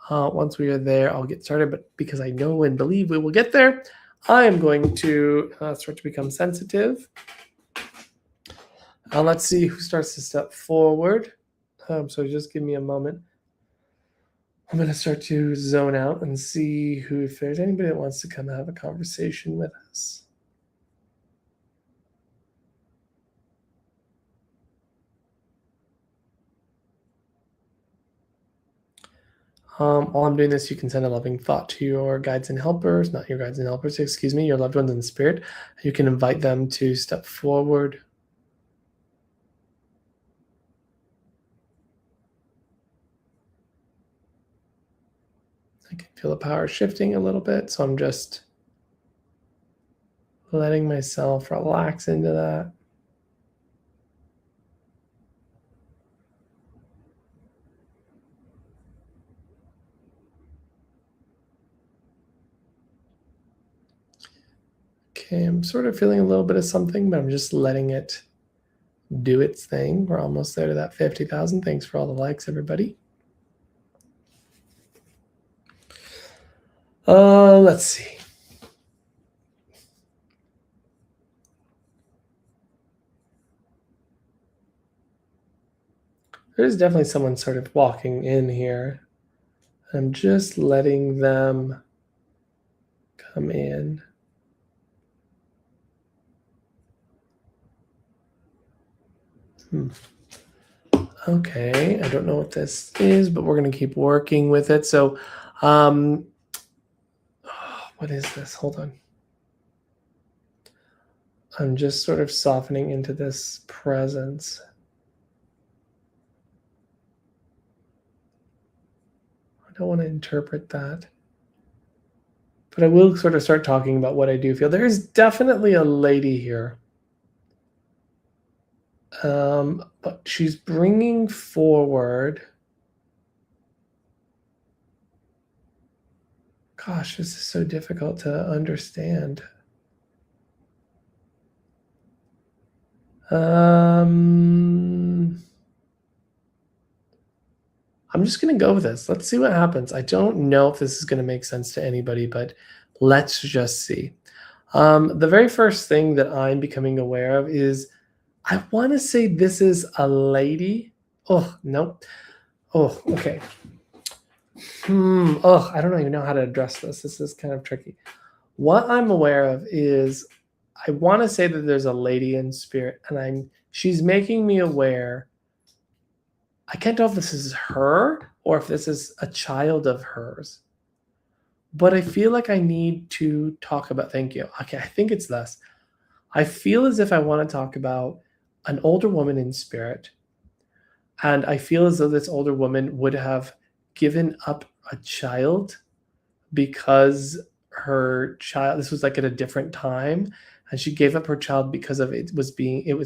Once we are there, I'll get started. But because I know and believe we will get there, I am going to start to become sensitive. Let's see who starts to step forward. So just give me a moment. I'm going to start to zone out and see if there's anybody that wants to come have a conversation with us. While I'm doing this, you can send a loving thought to your guides and helpers, not your guides and helpers, excuse me, your loved ones in the spirit. You can invite them to step forward. I can feel the power shifting a little bit, so I'm just letting myself relax into that. Okay, I'm sort of feeling a little bit of something, but I'm just letting it do its thing. We're almost there to that 50,000. Thanks for all the likes, everybody. Let's see. There's definitely someone sort of walking in here. I'm just letting them come in. Okay, I don't know what this is, but we're going to keep working with it. So, what is this? Hold on. I'm just sort of softening into this presence. I don't want to interpret that. But I will sort of start talking about what I do feel. There is definitely a lady here. But she's bringing forward. Gosh, this is so difficult to understand. I'm just going to go with this. Let's see what happens. I don't know if this is going to make sense to anybody, but let's just see. The very first thing that I'm becoming aware of is I want to say this is a lady. Oh, no. Oh, okay. Oh, I don't even know how to address this. This is kind of tricky. What I'm aware of is I want to say that there's a lady in spirit, and she's making me aware. I can't tell if this is her or if this is a child of hers. But I feel like I need to talk about, thank you. Okay, I think it's this. I feel as if I want to talk about an older woman in spirit. And I feel as though this older woman would have given up a child because her child, this was like at a different time, and she gave up her child because of it was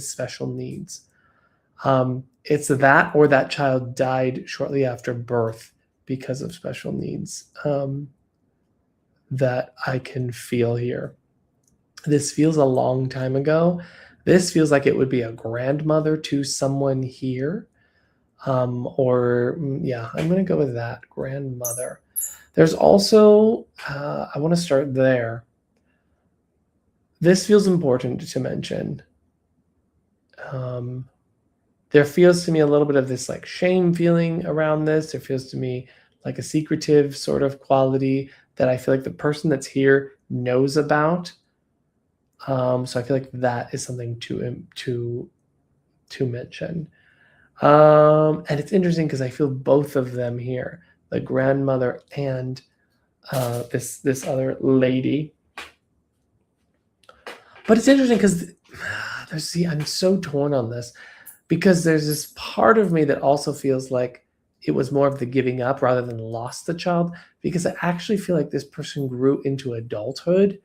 special needs. It's that, or that child died shortly after birth because of special needs, that I can feel here. This feels a long time ago. This feels like it would be a grandmother to someone here. Yeah, I'm going to go with that, grandmother. There's also, I want to start there. This feels important to mention. There feels to me a little bit of this like shame feeling around this. There feels to me like a secretive sort of quality that I feel like the person that's here knows about. So I feel like that is something to mention. And it's interesting because I feel both of them here, the grandmother and this other lady. But it's interesting because I'm so torn on this, because there's this part of me that also feels like it was more of the giving up rather than lost the child, because I actually feel like this person grew into adulthood,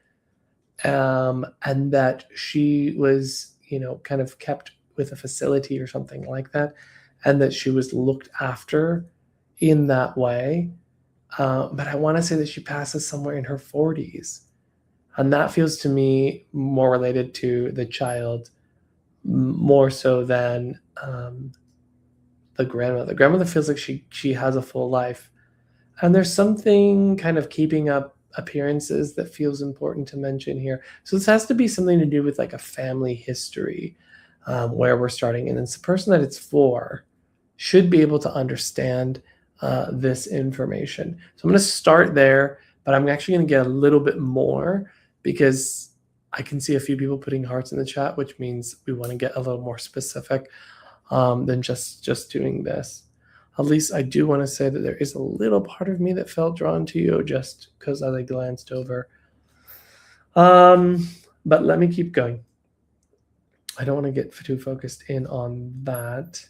and that she was, kind of kept with a facility or something like that, and that she was looked after in that way. But I want to say that she passes somewhere in her 40s. And that feels to me more related to the child, more so than the grandmother. The grandmother feels like she has a full life. And there's something kind of keeping up appearances that feels important to mention here. So this has to be something to do with like a family history, where we're starting. And it's the person that it's for should be able to understand this information. So I'm going to start there, but I'm actually going to get a little bit more, because I can see a few people putting hearts in the chat, which means we want to get a little more specific than just doing this. At least I do want to say that there is a little part of me that felt drawn to you just because I glanced over. But let me keep going. I don't want to get too focused in on that.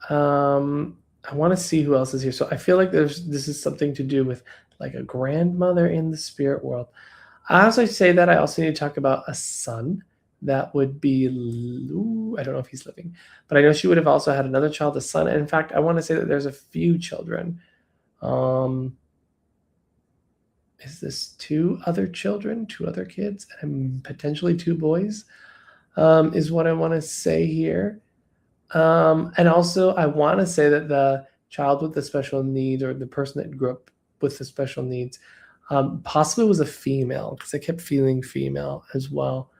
I want to see who else is here. So I feel like this is something to do with like a grandmother in the spirit world. As I say that, I also need to talk about a son. That would be Lou. I don't know if he's living, but I know she would have also had another child, a son. And in fact, I want to say that there's a few children. Is this 2 other children, 2 other kids, and potentially 2 boys? Is what I want to say here. And also, I want to say that the child with the special needs, or the person that grew up with the special needs, possibly was a female, because I kept feeling female as well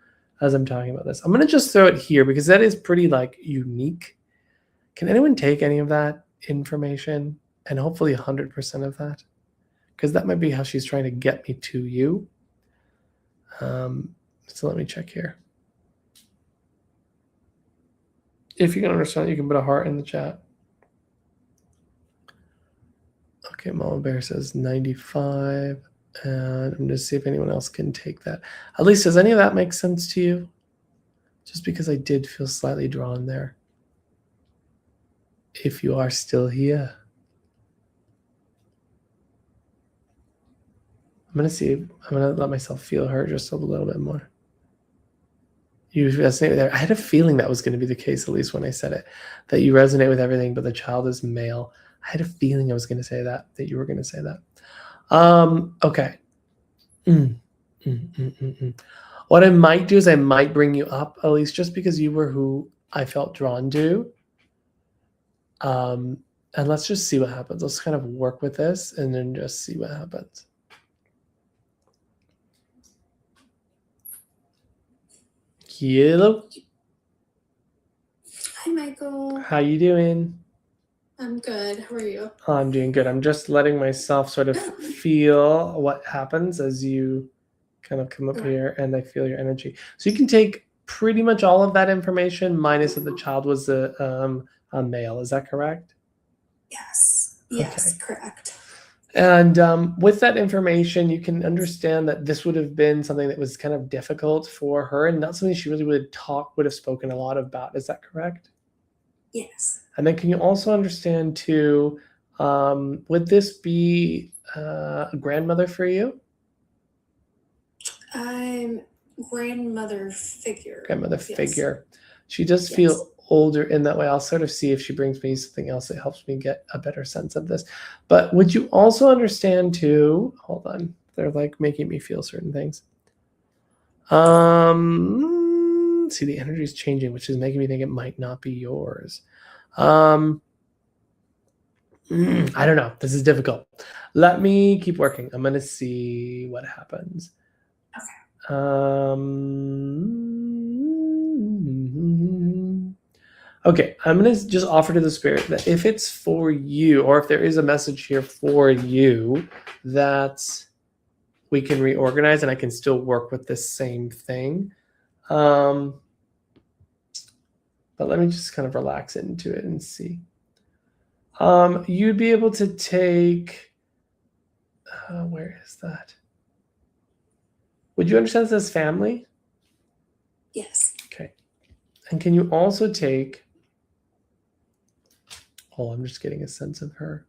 as I'm talking about this. I'm going to just throw it here because that is pretty like unique. Can anyone take any of that information, and hopefully 100% of that? Because that might be how she's trying to get me to you. So let me check here. If you can understand, you can put a heart in the chat. Okay, Mama Bear says 95. And I'm going to see if anyone else can take that. At least, does any of that make sense to you? Just because I did feel slightly drawn there. If you are still here. I'm going to see. I'm going to let myself feel her just a little bit more. You resonate there. I had a feeling that was going to be the case, at least when I said it, that you resonate with everything, but the child is male. I had a feeling I was going to say that you were going to say that. Okay. What I might do is I might bring you up, at least just because you were who I felt drawn to. And let's just see what happens. Let's kind of work with this and then just see what happens. Hello.
Hi, Michael.
How you doing?
I'm good. How are you?
I'm doing good. I'm just letting myself sort of feel what happens as you kind of come up here, and I feel your energy. So you can take pretty much all of that information, minus that the child was a male. Is that correct?
Yes. Yes, okay. Correct.
And with that information, you can understand that this would have been something that was kind of difficult for her, and not something she really would have spoken a lot about. Is that correct?
Yes.
And then can you also understand too, would this be a grandmother for you?
I'm grandmother figure.
Grandmother figure. She does feel older in that way. I'll sort of see if she brings me something else that helps me get a better sense of this. But would you also understand too, hold on, they're like making me feel certain things. See, the energy is changing, which is making me think it might not be yours. I don't know. This is difficult. Let me keep working. I'm going to see what happens.
Okay.
Okay, I'm going to just offer to the spirit that if it's for you, or if there is a message here for you, that we can reorganize and I can still work with this same thing. But let me just kind of relax into it and see. You'd be able to take, where is that? Would you understand this as family?
Yes.
Okay. And can you also take, I'm just getting a sense of her.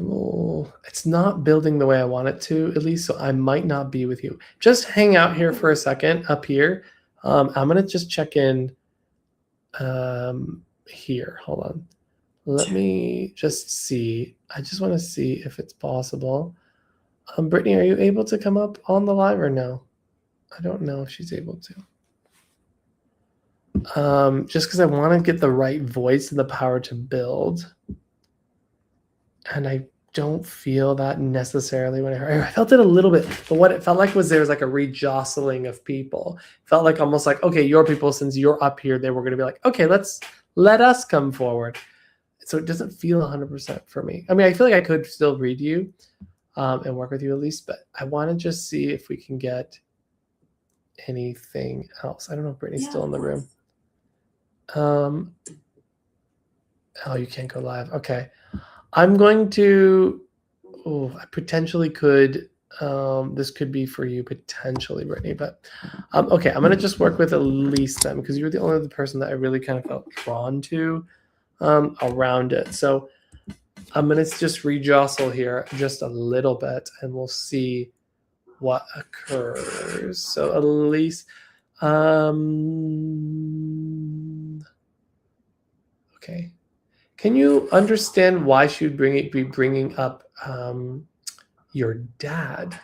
Oh, it's not building the way I want it to, at least, so I might not be with you. Just hang out here for a second up here. I'm going to just check in here. Hold on. Let me just see. I just want to see if it's possible. Brittany, are you able to come up on the live or no? I don't know if she's able to. Just because I want to get the right voice and the power to build. And I don't feel that necessarily when I felt it a little bit, but what it felt like was there was like a rejostling of people. It felt like almost like, okay, your people, since you're up here, they were going to be like, okay, let us come forward. So it doesn't feel 100% for me. I mean, I feel like I could still read you and work with you at least, but I want to just see if we can get anything else. I don't know if Brittany's still in the room. Oh, you can't go live. Okay. I'm going to, oh, I potentially could, this could be for you potentially, Brittany, but okay, I'm going to just work with Elise then because you were the only other person that I really kind of felt drawn to around it. So I'm going to just rejostle here just a little bit and we'll see what occurs. So Elise, okay. Can you understand why she would be bringing up your dad?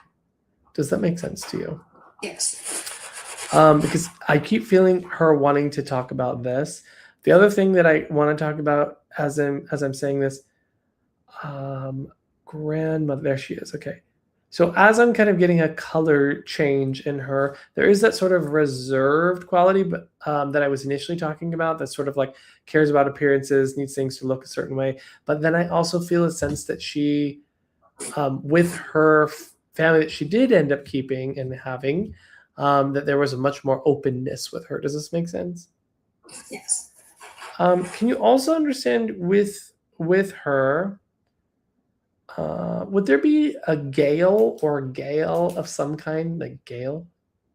Does that make sense to you?
Yes.
Because I keep feeling her wanting to talk about this. The other thing that I want to talk about as I'm saying this, grandmother, there she is. Okay. So as I'm kind of getting a color change in her, there is that sort of reserved quality, but that I was initially talking about, that sort of like cares about appearances, needs things to look a certain way. But then I also feel a sense that she, with her family that she did end up keeping and having, that there was a much more openness with her. Does this make sense?
Yes.
Can you also understand with her? Would there be a Gale or Gale of some kind, like Gale,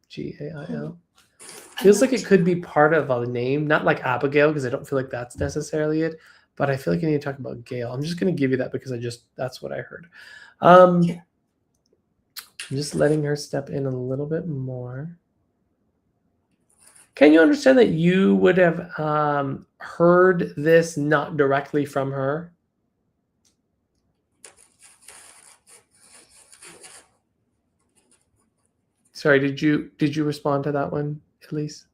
Gail? Feels like it could be part of a name, not like Abigail, because I don't feel like that's necessarily it. But I feel like I need to talk about Gale. I'm just going to give you that because that's what I heard.
Yeah.
I'm just letting her step in a little bit more. Can you understand that you would have heard this not directly from her? Sorry, did you respond to that one, Elise?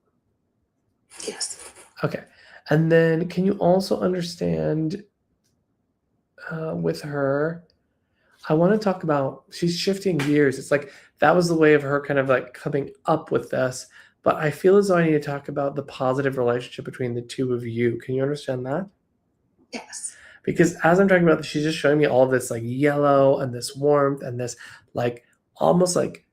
Yes.
Okay. And then can you also understand with her, I want to talk about, she's shifting gears. It's like that was the way of her kind of like coming up with this. But I feel as though I need to talk about the positive relationship between the two of you. Can you understand that?
Yes.
Because as I'm talking about this, she's just showing me all this like yellow and this warmth and this like almost like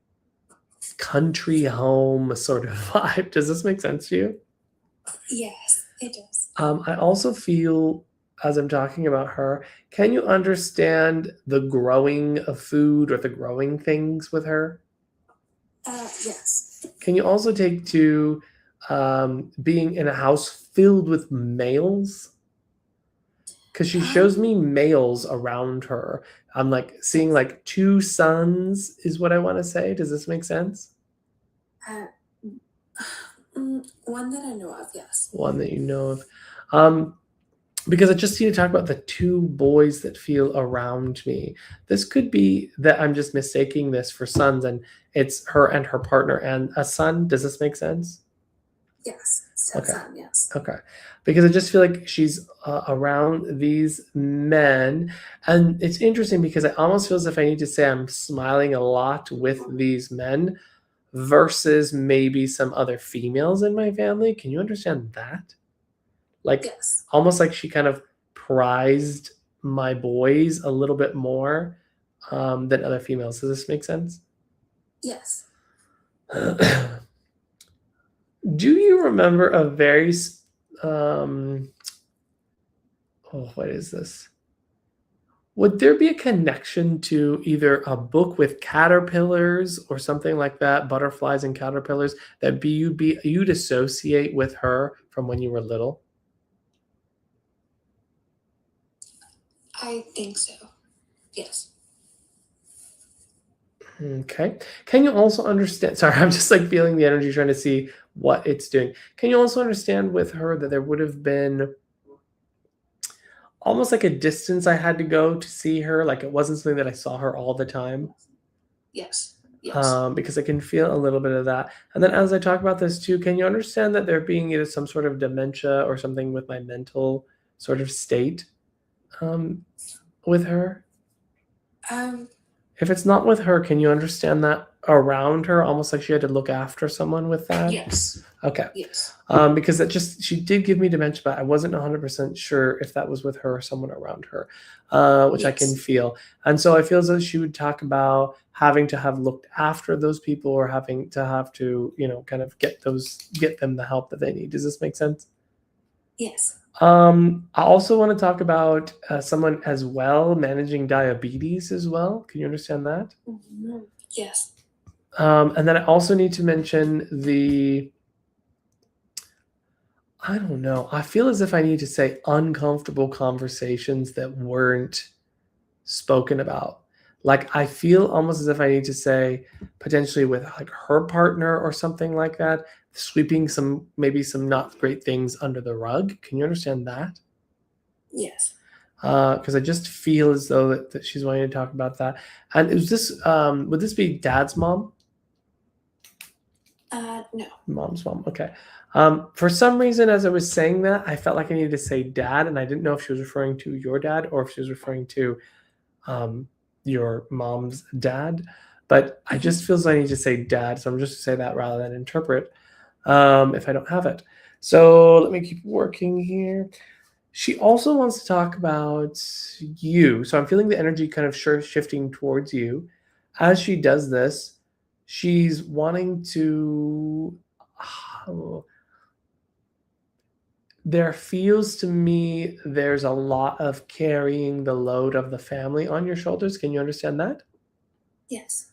country home sort of vibe. Does this make sense to you?
Yes, it does.
I also feel, as I'm talking about her, can you understand the growing of food or the growing things with her?
Yes.
Can you also take to being in a house filled with males? Because she shows me males around her. I'm like seeing like two sons, is what I want to say. Does this make sense?
One that I know of, yes.
One that you know of. Because I just need to talk about the two boys that feel around me. This could be that I'm just mistaking this for sons and it's her and her partner and a son. Does this make sense?
Yes.
Okay.
Stepson, yes.
Okay. Because I just feel like she's around these men. And it's interesting because I almost feel as if I need to say I'm smiling a lot with these men versus maybe some other females in my family. Can you understand that? Like
Yes.
almost like she kind of prized my boys a little bit more than other females. Does this make sense?
Yes.
Do you remember a very oh, what is this? Would there be a connection to either a book with caterpillars or something like that, butterflies and caterpillars, that you'd associate with her from when you were little?
I think so. Yes.
Okay. Can you also understand? Sorry, I'm just like feeling the energy, trying to see what it's doing. Can you also understand with her that there would have been almost like a distance I had to go to see her? Like it wasn't something that I saw her all the time.
Yes. Yes.
Because I can feel a little bit of that. And then as I talk about this too, can you understand that there being either some sort of dementia or something with my mental sort of state with her? If it's not with her, can you understand that around her, almost like she had to look after someone with that?
Yes.
Okay.
Yes.
Because she did give me dementia, but I wasn't 100% sure if that was with her or someone around her, which I can
Yes.
feel. And so I feel as though she would talk about having to have looked after those people or having to have to, kind of get them the help that they need. Does this make sense?
Yes.
I also want to talk about someone as well managing diabetes as well. Can you understand that?
Yes.
And then I also need to mention I don't know. I feel as if I need to say uncomfortable conversations that weren't spoken about. Like I feel almost as if I need to say potentially with like her partner or something like that, sweeping maybe some not great things under the rug. Can you understand that?
Yes.
Because I just feel as though that she's wanting to talk about that. And is this would this be dad's mom?
No.
Mom's mom. Okay. For some reason, as I was saying that, I felt like I needed to say dad, and I didn't know if she was referring to your dad or if she was referring to um, your mom's dad. But I just feel as I need to say dad, so I'm just to say that rather than interpret if I don't have it. So let me keep working here. She also wants to talk about you. So I'm feeling the energy kind of shifting towards you. As she does this, she's wanting to. Oh, there feels to me there's a lot of carrying the load of the family on your shoulders. Can you understand that?
Yes.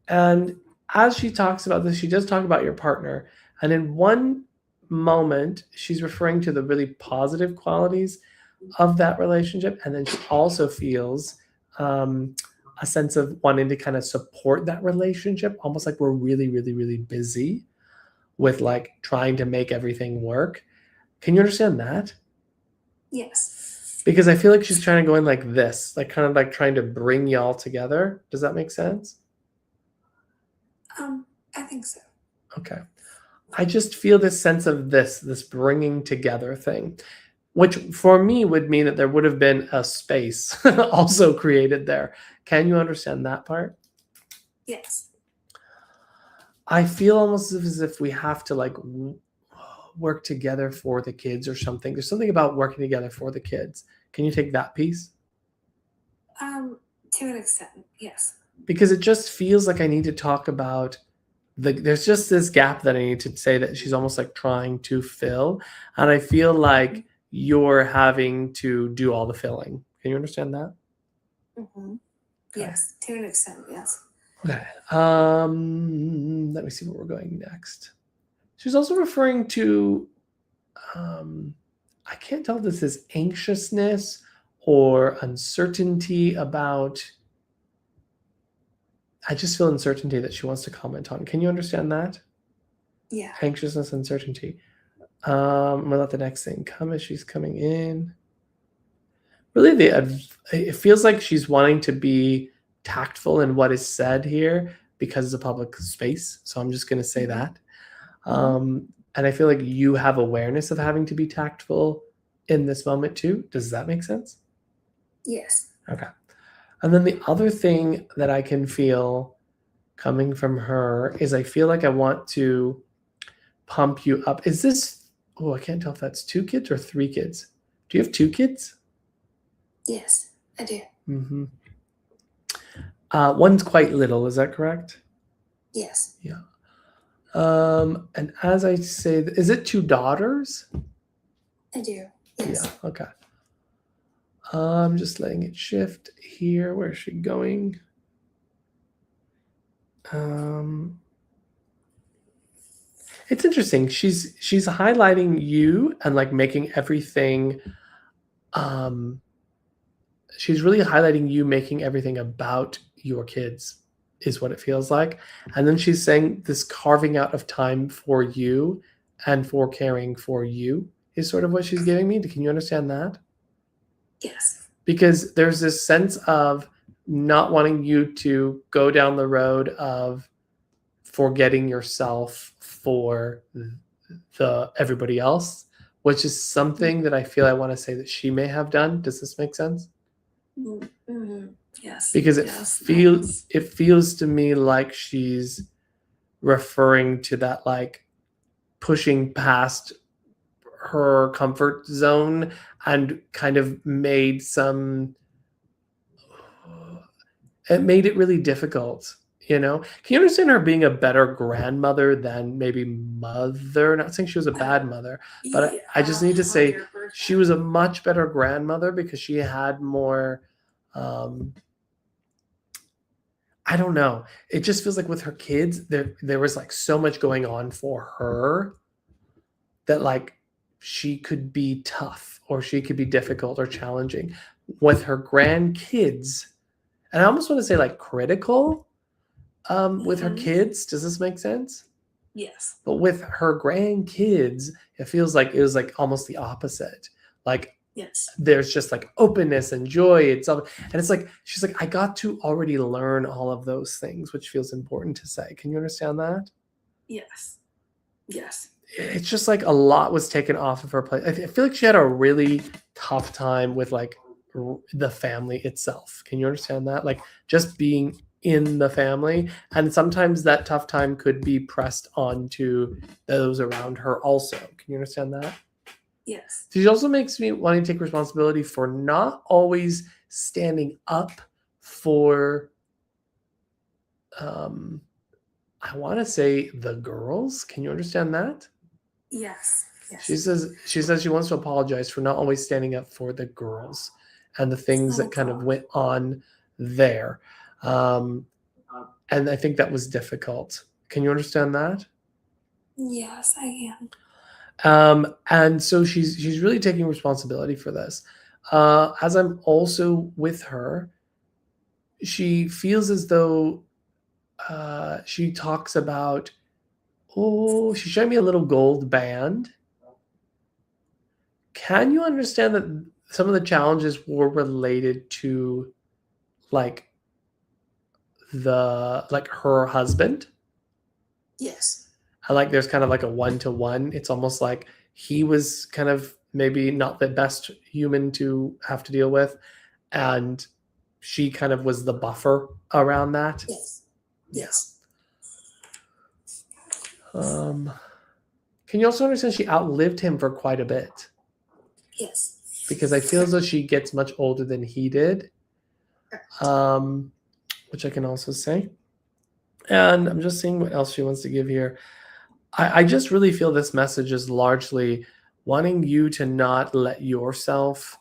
And as she talks about this, she does talk about your partner. And in one moment, she's referring to the really positive qualities of that relationship. And then she also feels a sense of wanting to kind of support that relationship, almost like we're really, really, really busy with like trying to make everything work. Can you understand that?
Yes.
Because I feel like she's trying to go in like this, like kind of like trying to bring y'all together. Does that make sense?
I think so.
Okay. I just feel this sense of this bringing together thing, which for me would mean that there would have been a space also created there. Can you understand that part?
Yes.
I feel almost as if we have to like work together for the kids or something. There's something about working together for the kids. Can you take that piece?
To an extent, yes.
Because it just feels like I need to talk about there's just this gap that I need to say that she's almost like trying to fill. And I feel like you're having to do all the filling. Can you understand that?
Mm-hmm.
Okay.
Yes, to an extent, yes.
Okay. Let me see where we're going next. She's also referring to I can't tell if this is anxiousness or uncertainty about I just feel uncertainty that she wants to comment on. Can you understand that?
Yeah.
Anxiousness, uncertainty. I'm gonna let the next thing come as she's coming in. Really, it feels like she's wanting to be tactful in what is said here because it's a public space. So I'm just gonna say that. And I feel like you have awareness of having to be tactful in this moment too. Does that make sense?
Yes.
Okay. And then the other thing that I can feel coming from her is I feel like I want to pump you up. Is this, oh, I can't tell if that's 2 kids or 3 kids. Do you have 2 kids?
Yes, I do.
Mm-hmm. One's quite little, is that correct?
Yes.
Yeah. And as I say, is it 2 daughters?
I do. Yes.
Yeah, okay. I'm just letting it shift here. Where's she going? It's interesting. She's highlighting you and like making everything she's really highlighting you making everything about your kids is what it feels like. And then she's saying this carving out of time for you and for caring for you is sort of what she's giving me. Can you understand that?
Yes.
Because there's this sense of not wanting you to go down the road of forgetting yourself for the everybody else, which is something that I feel I want to say that she may have done. Does this make sense?
Mm-hmm. Yes.
Because
yes,
it feels to me like she's referring to that like pushing past her comfort zone and kind of made it made it really difficult, you know. Can you understand her being a better grandmother than maybe mother? Not saying she was a bad mother, but I just need to say she was a much better grandmother because she had more. I don't know. It just feels like with her kids, there was like so much going on for her that like she could be tough or she could be difficult or challenging. With her grandkids, and I almost want to say like critical with her kids. Does this make sense?
Yes.
But with her grandkids, it feels like it was like almost the opposite. Like
Yes.
there's just like openness and joy. It's all, and it's like she's like, I got to already learn all of those things, which feels important to say. Can you understand that?
Yes. Yes.
It's just like a lot was taken off of her plate. I feel like she had a really tough time with like the family itself. Can you understand that? Like just being in the family, and sometimes that tough time could be pressed onto those around her also. Can you understand that?
Yes.
She also makes me want to take responsibility for not always standing up for I want to say the girls. Can you understand that?
Yes. Yes.
She says she wants to apologize for not always standing up for the girls and the things that kind of went on there. And I think that was difficult. Can you understand that?
Yes, I can.
And so she's really taking responsibility for this. As I'm also with her, she feels as though she talks about, oh, she showed me a little gold band. Can you understand that some of the challenges were related to like her husband?
Yes.
And like there's kind of like a one-to-one. It's almost like he was kind of maybe not the best human to have to deal with, and she kind of was the buffer around that.
Yes. Yes.
Can you also understand she outlived him for quite a bit?
Yes.
Because I feel as though she gets much older than he did, which I can also say. And I'm just seeing what else she wants to give here. I just really feel this message is largely wanting you to not let yourself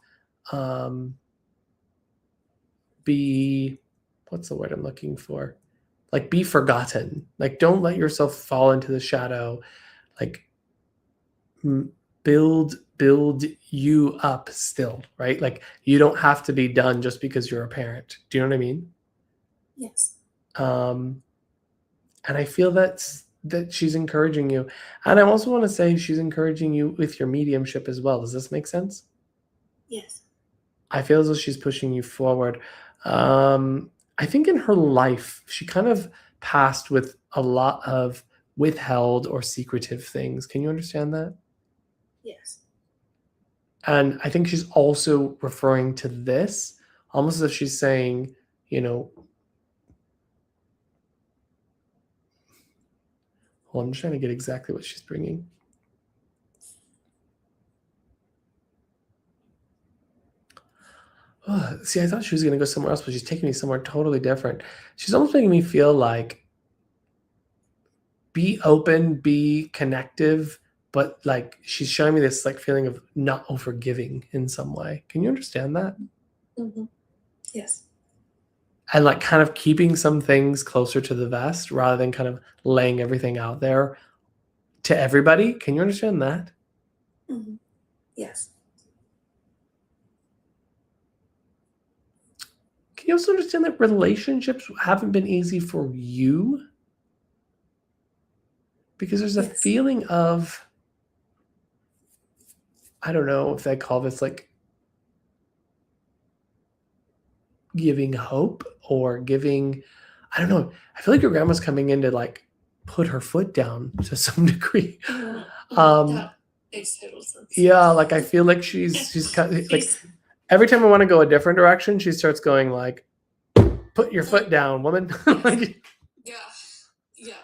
be, what's the word I'm looking for? Like be forgotten. Like don't let yourself fall into the shadow. Like build you up still, right? Like you don't have to be done just because you're a parent. Do you know what I mean?
Yes.
And I feel that she's encouraging you. And I also want to say she's encouraging you with your mediumship as well. Does this make sense?
Yes.
I feel as though she's pushing you forward. I think in her life, she kind of passed with a lot of withheld or secretive things. Can you understand that?
Yes.
And I think she's also referring to this almost as if she's saying, you know, well, I'm just trying to get exactly what she's bringing. Oh, see, I thought she was going to go somewhere else, but she's taking me somewhere totally different. She's almost making me feel like be open, be connective, but like she's showing me this like feeling of not overgiving in some way. Can you understand that?
Mm-hmm. Yes.
And like kind of keeping some things closer to the vest rather than kind of laying everything out there to everybody. Can you understand that?
Mm-hmm. Yes.
Can you also understand that relationships haven't been easy for you? Because there's a feeling of, I don't know if they call this like giving hope or giving, I don't know. I feel like your grandma's coming in to like put her foot down to some degree.
That makes total sense.
Yeah, like I feel like she's kind of, like every time I want to go a different direction, she starts going like, "Put your foot down, woman." Like,
yeah, yeah,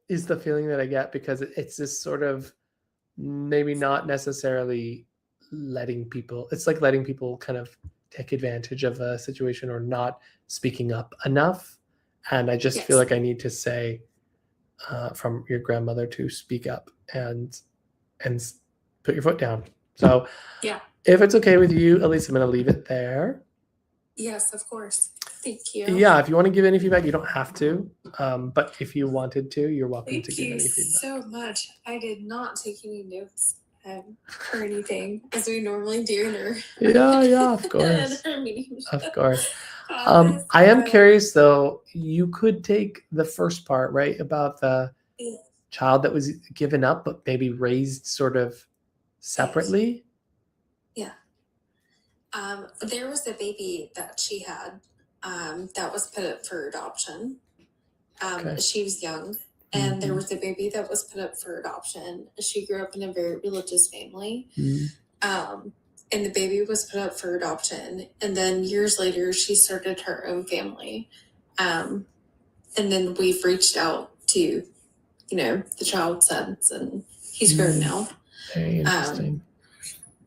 is the feeling that I get because it's this sort of maybe not necessarily letting people. It's like letting people kind of take advantage of a situation or not speaking up enough. And I just feel like I need to say from your grandmother to speak up and put your foot down. So
Yeah.
if it's okay with you, at least I'm going to leave it there.
Yes, of course. Thank you.
Yeah, if you want to give any feedback, you don't have to. But if you wanted to, you're welcome
Thank
to give
you
any feedback.
so much. I did not take any notes or anything as we normally do in our
Yeah, of course.
in our meetings.
Of course.
Office,
I am
but,
curious though, you could take the first part, right? About the
yeah.
child that was given up, but maybe raised sort of separately.
Yeah. There was a baby that she had that was put up for adoption.
Okay.
She was young, and there was a baby that was put up for adoption. She grew up in a very religious family. And the baby was put up for adoption. And then years later, she started her own family. And then we've reached out to, the child since, and he's grown now.
Very interesting.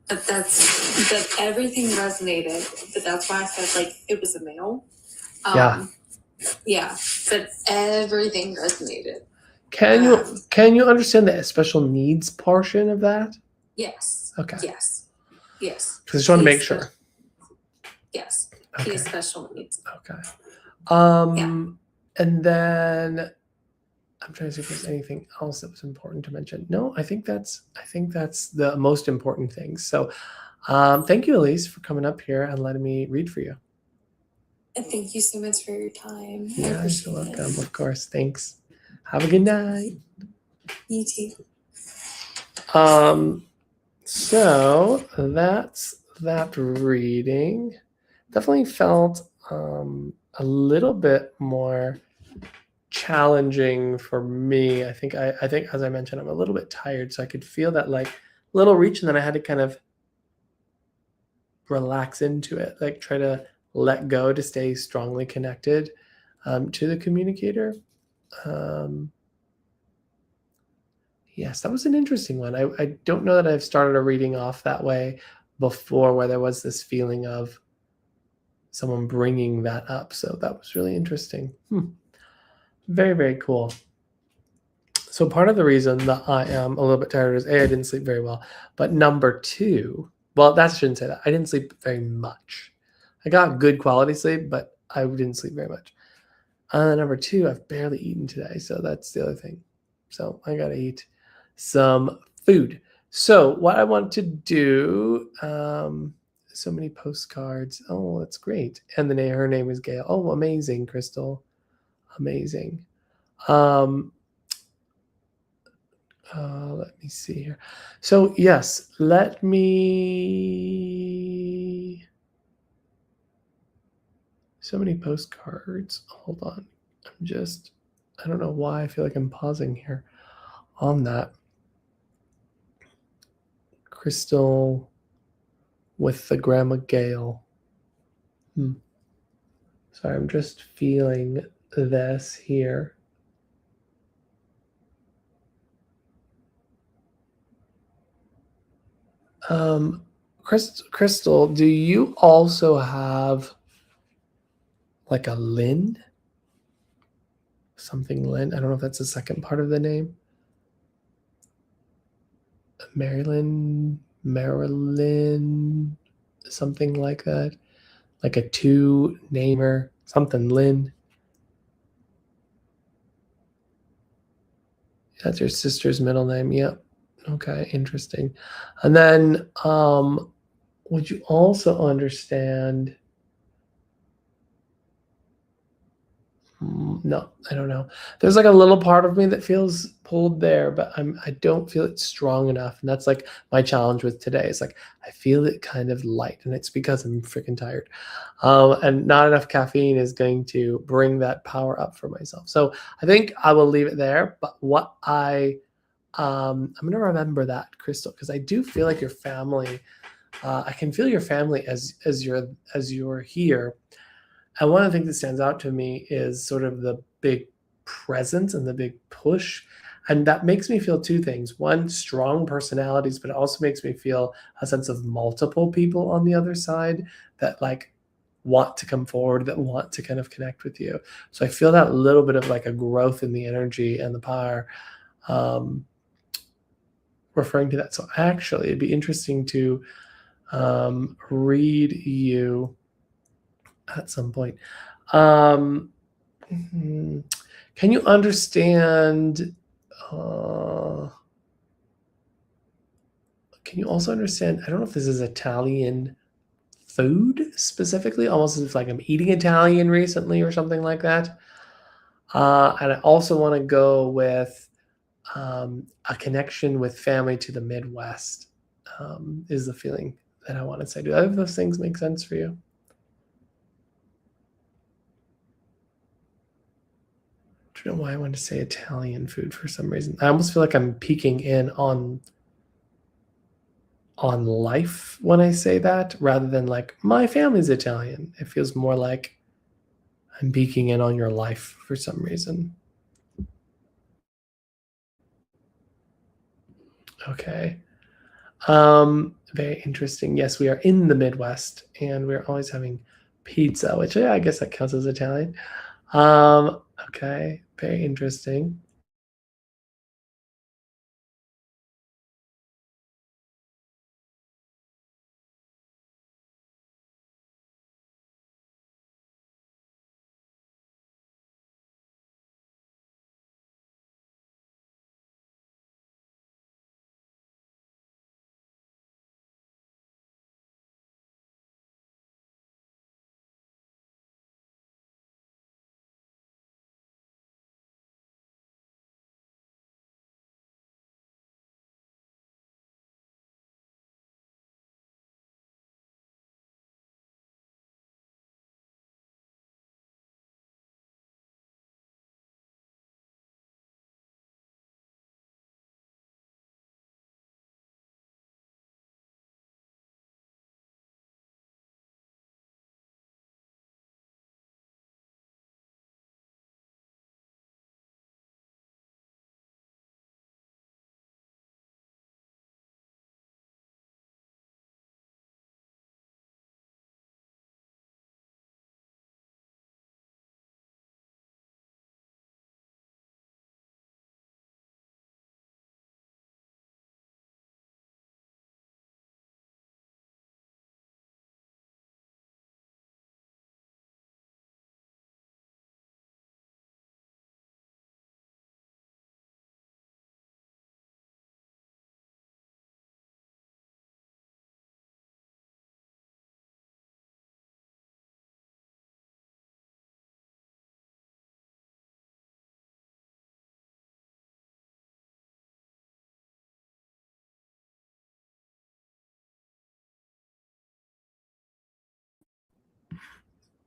But everything resonated. But that's why I said, like, it was a male. Yeah, but everything resonated.
Can you understand the special needs portion of that?
Yes.
Okay.
Yes.
Because I just want to make sure.
Yes.
Okay.
He has special needs.
Okay. And then I'm trying to see if there's anything else that was important to mention. No, I think that's the most important thing. So thank you, Elise, for coming up here and letting me read for you.
And thank you so much for your time.
Yeah, you're welcome. Of course. Thanks. Have a good night.
You too.
So that's that reading. Definitely felt a little bit more challenging for me. I think as I mentioned, I'm a little bit tired, so I could feel that like little reach, and then I had to kind of relax into it, like try to let go to stay strongly connected to the communicator. Yes, that was an interesting one. I don't know that I've started a reading off that way before, where there was this feeling of someone bringing that up. So that was really interesting. Very, very cool. So part of the reason that I am a little bit tired is A, I didn't sleep very well. But number two, well, that shouldn't say that. I didn't sleep very much. I got good quality sleep, but I didn't sleep very much. Number two, I've barely eaten today. So that's the other thing. So I got to eat some food. So what I want to do, so many postcards. Oh, that's great. And her name is Gail. Oh, amazing, Crystal. Amazing. Let me see here. So yes, let me. So many postcards. Hold on. I don't know why I feel like I'm pausing here on that. Crystal with the Grandma Gail. Sorry, I'm just feeling this here. Crystal, do you also have like a Lynn? Something Lynn? I don't know if that's the second part of the name. Marilyn, something like that. Like a two-namer, something Lynn. That's your sister's middle name. Yep. Okay, interesting. And then would you also understand? No, I don't know. There's like a little part of me that feels pulled there, but I don't feel it strong enough. And that's like my challenge with today. It's like I feel it kind of light, and it's because I'm freaking tired. And not enough caffeine is going to bring that power up for myself. So I think I will leave it there. But what I'm going to remember that, Crystal, because I do feel like your family. I can feel your family as you're here. And one of the things that stands out to me is sort of the big presence and the big push. And that makes me feel two things. One, strong personalities, but it also makes me feel a sense of multiple people on the other side that like want to come forward, that want to kind of connect with you. So I feel that little bit of like a growth in the energy and the power. referring to that. So actually, it'd be interesting to read you at some point. Can you understand? Can you also understand? I don't know if this is Italian food specifically, almost as if like I'm eating Italian recently or something like that. And I also want to go with a connection with family to the Midwest is the feeling that I want to say. Do either of those things make sense for you? I don't know why I wanted to say Italian food for some reason. I almost feel like I'm peeking in on life when I say that, rather than like my family's Italian. It feels more like I'm peeking in on your life for some reason. Okay. Very interesting. Yes, we are in the Midwest and we're always having pizza, which yeah, I guess that counts as Italian. Okay, very interesting.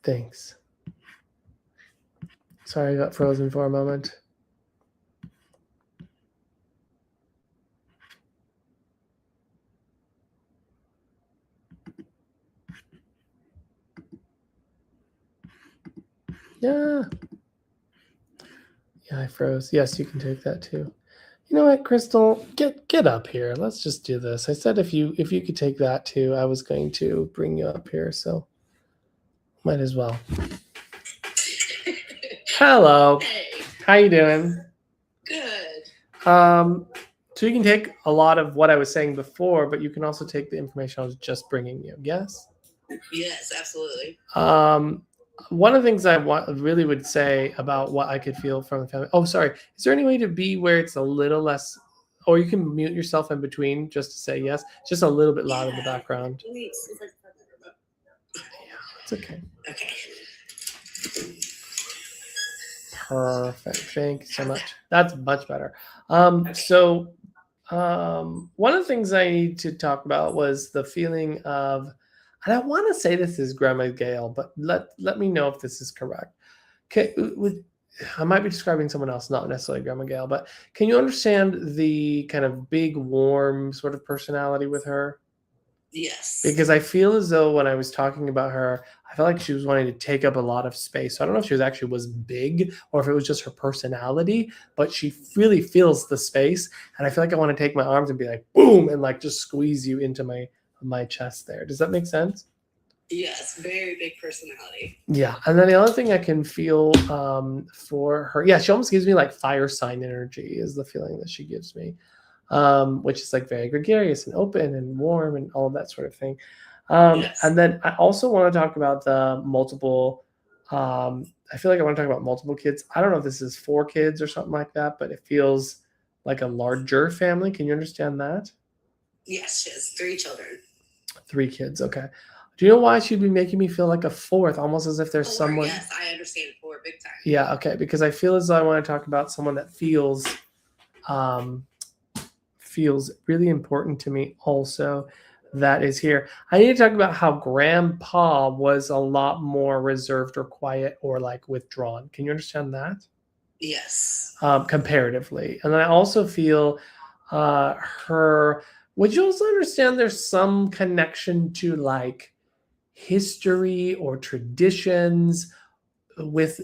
Thanks. Sorry, I got frozen for a moment. Yeah. Yeah, I froze. Yes, you can take that too. You know what, Crystal? Get up here. Let's just do this. I said if you could take that too, I was going to bring you up here, so might as well. Hello.
Hey,
How you doing?
good.
So you can take a lot of what I was saying before, but you can also take the information I was just bringing you. Yes.
Yes, absolutely.
One of the things I really would say about what I could feel from the family. Oh, sorry. Is there any way to be where it's a little less, or you can mute yourself in between just to say yes, just a little bit loud in the background?
Let me see if I can find the remote.
Yeah, it's okay.
Okay.
Perfect. Thank you so much. That's much better. So one of the things I need to talk about was the feeling of, and I want to say this is Grandma Gail, but let me know if this is correct. Okay, I might be describing someone else, not necessarily Grandma Gail, but can you understand the kind of big, warm sort of personality with her?
Yes.
Because I feel as though when I was talking about her, I felt like she was wanting to take up a lot of space. So I don't know if she was big or if it was just her personality, but she really feels the space. And I feel like I want to take my arms and be like, boom, and like just squeeze you into my chest there. Does that make sense?
Yes, very big personality.
Yeah. And then the other thing I can feel for her, yeah, she almost gives me like fire sign energy is the feeling that she gives me. which is like very gregarious and open and warm and all of that sort of thing.
Yes.
And then I also want to talk about the multiple. I feel like I want to talk about multiple kids. I don't know if this is 4 kids or something like that, but it feels like a larger family. Can you understand that?
Yes, she has 3 children.
3 kids. Okay. Do you know why she'd be making me feel like a 4th, almost as if there's
4,
someone?
yes, I understand 4 big time.
Yeah. Okay. Because I feel as though I want to talk about someone that feels really important to me also that is here. I need to talk about how grandpa was a lot more reserved or quiet or like withdrawn. Can you understand that?
Yes.
Comparatively. And I also feel her, would you also understand there's some connection to like history or traditions with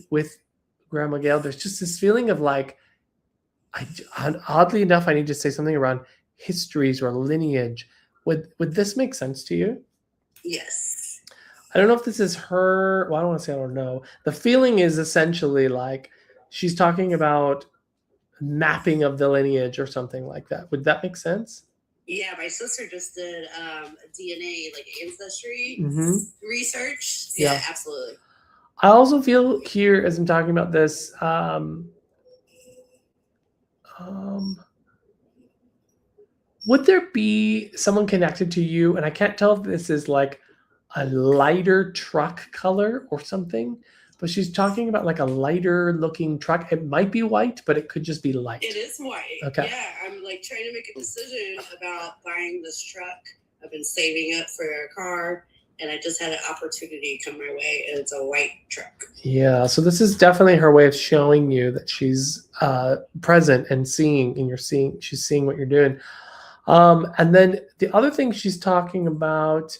Grandma Gail? There's just this feeling of like, oddly enough, I need to say something around histories or lineage. Would this make sense to you?
Yes.
I don't know if this is her. Well, I don't want to say I don't know. The feeling is essentially like she's talking about mapping of the lineage or something like that. Would that make sense?
Yeah, my sister just did DNA, like ancestry research.
Yeah.
Yeah, absolutely.
I also feel here as I'm talking about this, would there be someone connected to you? And I can't tell if this is like a lighter truck color or something, but she's talking about like a lighter looking truck. It might be white, but it could just be light.
It is white.
Okay.
Yeah, I'm like trying to make a decision about buying this truck. I've been saving up for a car, and I just had an opportunity come my way, and it's a white truck.
Yeah, so this is definitely her way of showing you that she's present and seeing, and she's seeing what you're doing. And then the other thing she's talking about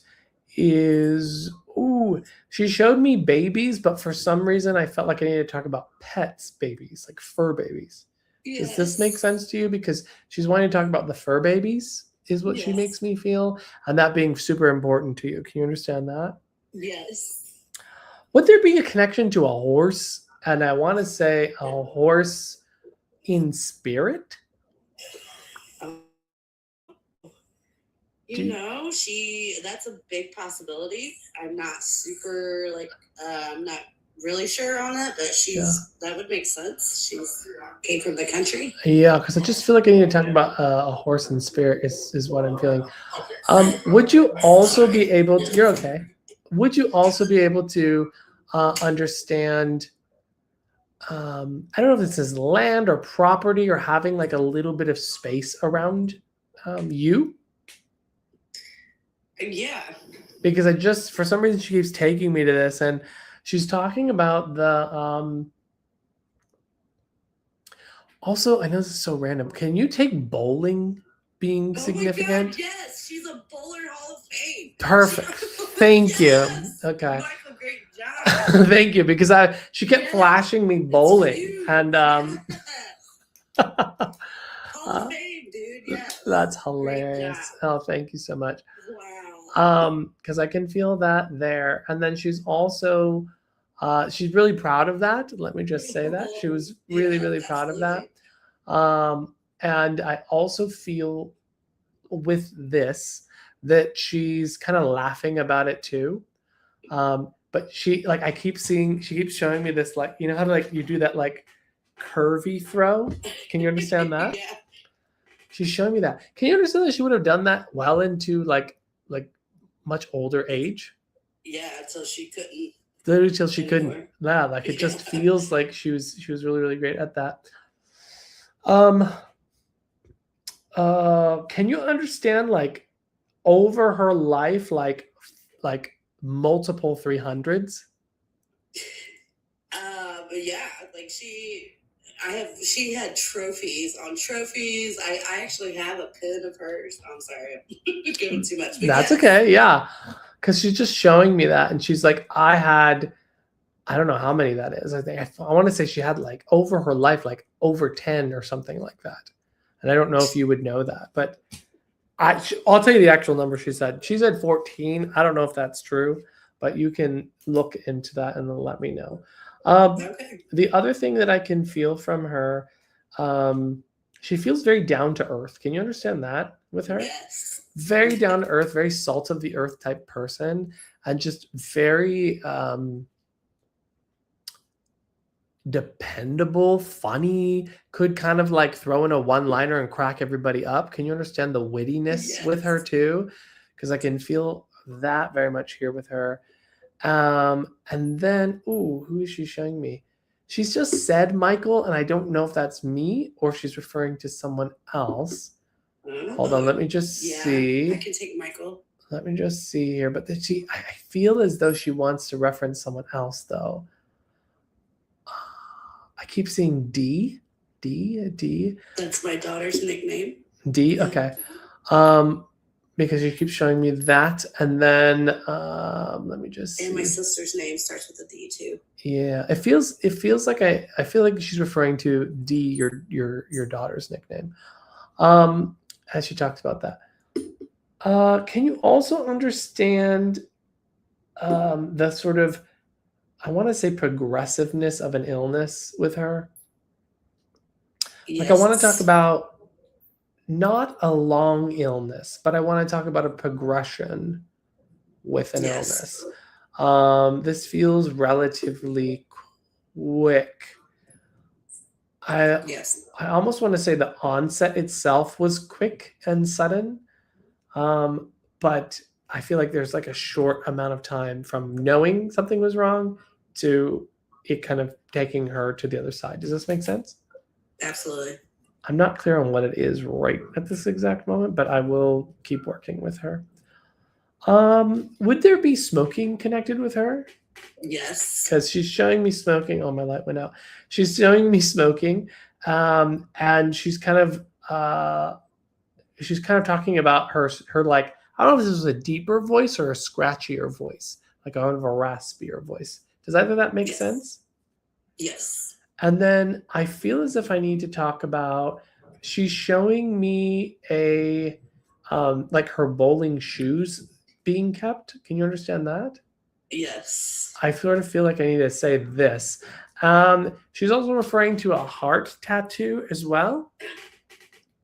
is, she showed me babies, but for some reason I felt like I needed to talk about pets, babies, like fur babies. Yes. Does this make sense to you? Because she's wanting to talk about the fur babies is what she makes me feel, and that being super important to you. Can you understand that?
Yes.
Would there be a connection to a horse? And I want to say a horse in spirit?
That's a big possibility. I'm not super I'm not really sure on it, but that would make sense. She's came from the country.
Yeah, because I just feel like I need to talk about a horse in spirit is what I'm feeling. Would you also be able to, you're okay. Would you also be able to understand, I don't know if this is land or property or having like a little bit of space around you?
Yeah.
Because I just, for some reason, she keeps taking me to this, and she's talking about the, also, I know this is so random. Can you take bowling being significant?
My God, yes, she's a bowler Hall of Fame.
Perfect. Thank you. Okay.
Michael, great job.
Thank you, because she kept flashing me bowling, and
Hall of Fame, dude. Yeah.
That's hilarious. Oh, thank you so much.
Wow.
Because I can feel that there, and then she's also, she's really proud of that. Let me just say that she was really, really proud of that. And I also feel with this that she's kind of laughing about it too. But she, like, she keeps showing me this, like, you know how to, like, you do that like curvy throw? Can you understand that?
Yeah.
She's showing me that. Can you understand that she would have done that well into like much older age?
Yeah, until she couldn't.
Literally till she couldn't. Yeah, like it just feels like she was really, really great at that. Can you understand, like, over her life, like multiple 300s?
Yeah, like she had trophies on trophies. I actually have a pin of hers. I'm sorry, I'm giving too much.
That's okay. Yeah, because she's just showing me that, and she's like, I don't know how many that is. I want to say she had, like, over her life, like over 10 or something like that. And I don't know if you would know that, but I'll tell you the actual number she said. She said 14. I don't know if that's true, but you can look into that and then let me know. Okay. The other thing that I can feel from her, She feels very down to earth. Can you understand that with her?
Yes.
Very down to earth, very salt of the earth type person, and just very dependable, funny, could kind of like throw in a one-liner and crack everybody up. Can you understand the wittiness with her too? Because I can feel that very much here with her. And then, ooh, who is she showing me? She's just said Michael, and I don't know if that's me or if she's referring to someone else. Hold on, let me just see.
I can take Michael.
Let me just see here. But I feel as though she wants to reference someone else, though. I keep seeing D.
That's my daughter's nickname.
D. Okay. Because you keep showing me that, and then let me just see.
And my sister's name starts with a D too.
Yeah, it feels like I feel like she's referring to D, your daughter's nickname. As she talked about that. Can you also understand the sort of, I want to say, progressiveness of an illness with her? Yes. Like I want to talk about not a long illness, but I want to talk about a progression with an illness. This feels relatively quick. I almost want to say the onset itself was quick and sudden, but I feel like there's like a short amount of time from knowing something was wrong to it kind of taking her to the other side. Does this make sense?
Absolutely.
I'm not clear on what it is right at this exact moment, but I will keep working with her. Would there be smoking connected with her?
Yes.
Because she's showing me smoking. Oh, my light went out. She's showing me smoking, and she's kind of talking about her like, I don't know if this was a deeper voice or a scratchier voice, like a raspier voice. Does either that make sense?
Yes.
And then I feel as if I need to talk about, she's showing me a like her bowling shoes being kept. Can you understand that?
Yes.
I sort of feel like I need to say this. She's also referring to a heart tattoo as well.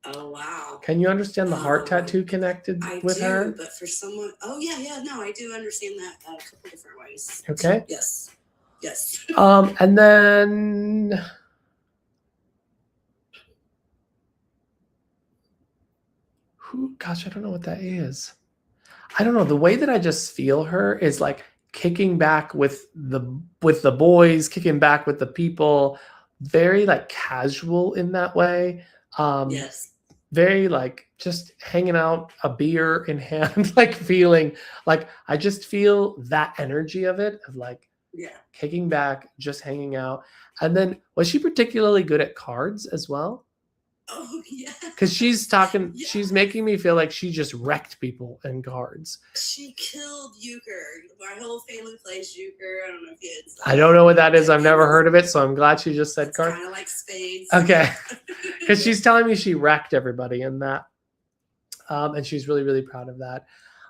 Oh, wow.
Can you understand the heart tattoo connected with her?
But for someone, no, I do understand that a couple different ways.
Okay.
Yes.
And then gosh, I don't know what that is. I don't know. The way that I just feel her is like kicking back with the boys, kicking back with the people, very like casual in that way.
Yes.
Very like just hanging out, a beer in hand, like feeling like I just feel that energy of it, of like kicking back, just hanging out. And then was she particularly good at cards as well?
Oh, yeah.
Because she's talking, she's making me feel like she just wrecked people in cards.
She killed euchre. My whole family plays euchre. I don't know if it's.
I don't know what that is. I've never heard of it, so I'm glad she just said cards.
Kind of like spades.
Okay. Because she's telling me she wrecked everybody in that. And she's really, really proud of that.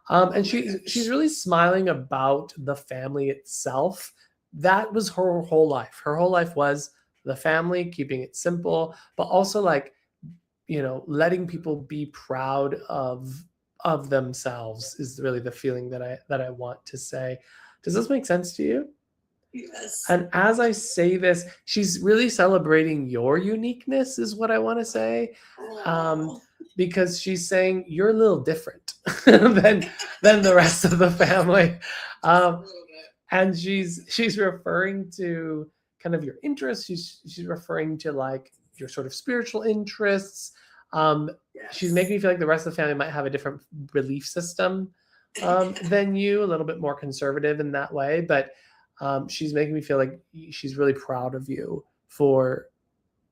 And she's really smiling about the family itself. That was her whole life. Her whole life was the family, keeping it simple, but also like, you know, letting people be proud of themselves is really the feeling that I want to say. Does this make sense to you?
Yes.
And as I say this, she's really celebrating your uniqueness, is what I want to say. Because she's saying you're a little different than the rest of the family. And she's referring to kind of your interests. She's referring to like your sort of spiritual interests. She's making me feel like the rest of the family might have a different belief system than you, a little bit more conservative in that way. But she's making me feel like she's really proud of you for,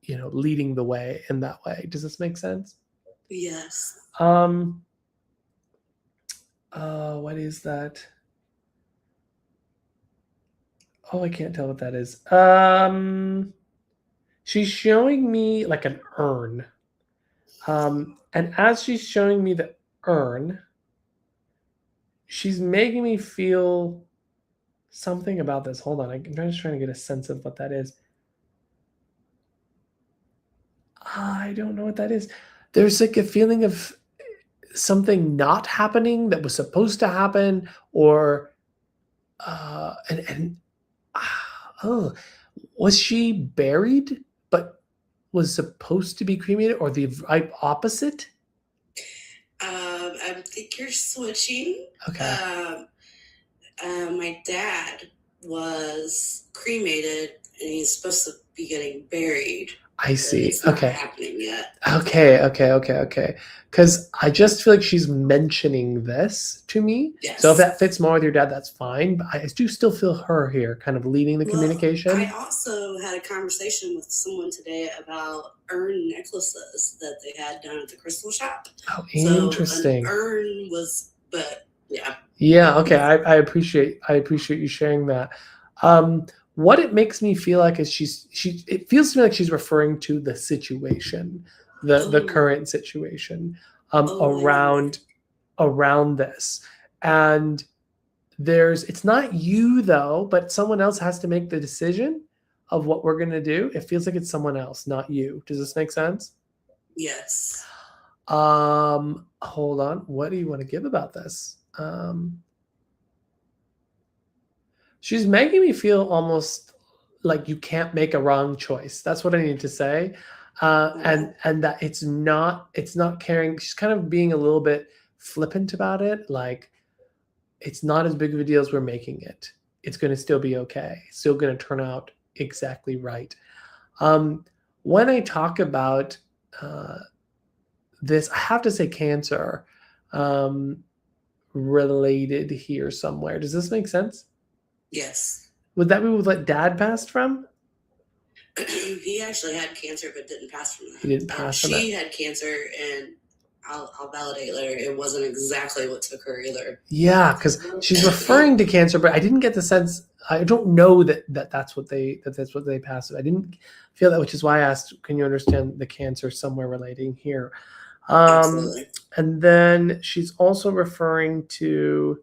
you know, leading the way in that way. Does this make sense?
Yes.
What is that? Oh, I can't tell what that is. She's showing me like an urn. And as she's showing me the urn, she's making me feel something about this. Hold on. I'm just trying to get a sense of what that is. I don't know what that is. There's like a feeling of something not happening that was supposed to happen, or and oh, was she buried but was supposed to be cremated, or the right opposite?
I think you're switching.
Okay.
My dad was cremated, and he's supposed to be getting buried.
I see.
It's not
Okay.
happening yet.
Okay. Because I just feel like she's mentioning this to me.
Yes.
So if that fits more with your dad, that's fine. But I do still feel her here, kind of leading the communication.
I also had a conversation with someone today about urn necklaces that they had down at the crystal shop.
Oh, interesting.
So an urn was, but yeah.
Yeah. Okay. I appreciate you sharing that. What it makes me feel like is it feels to me like she's referring to the situation, the current situation around this. And it's not you though, but someone else has to make the decision of what we're going to do. It feels like it's someone else, not you. Does this make sense?
Yes.
Hold on. What do you want to give about this? She's making me feel almost like you can't make a wrong choice. That's what I need to say. And that it's not caring. She's kind of being a little bit flippant about it. Like, it's not as big of a deal as we're making it. It's going to still be okay. It's still going to turn out exactly right. When I talk about this, I have to say cancer related here somewhere. Does this make sense?
Yes.
Would that be what dad passed from?
He actually had cancer, but didn't pass from that.
He didn't pass from that.
She had cancer, and I'll validate later. It wasn't exactly what took her either.
Yeah, because she's referring to cancer, but I didn't get the sense. I don't know that's what they passed. I didn't feel that, which is why I asked, can you understand the cancer somewhere relating here?
Absolutely.
And then she's also referring to.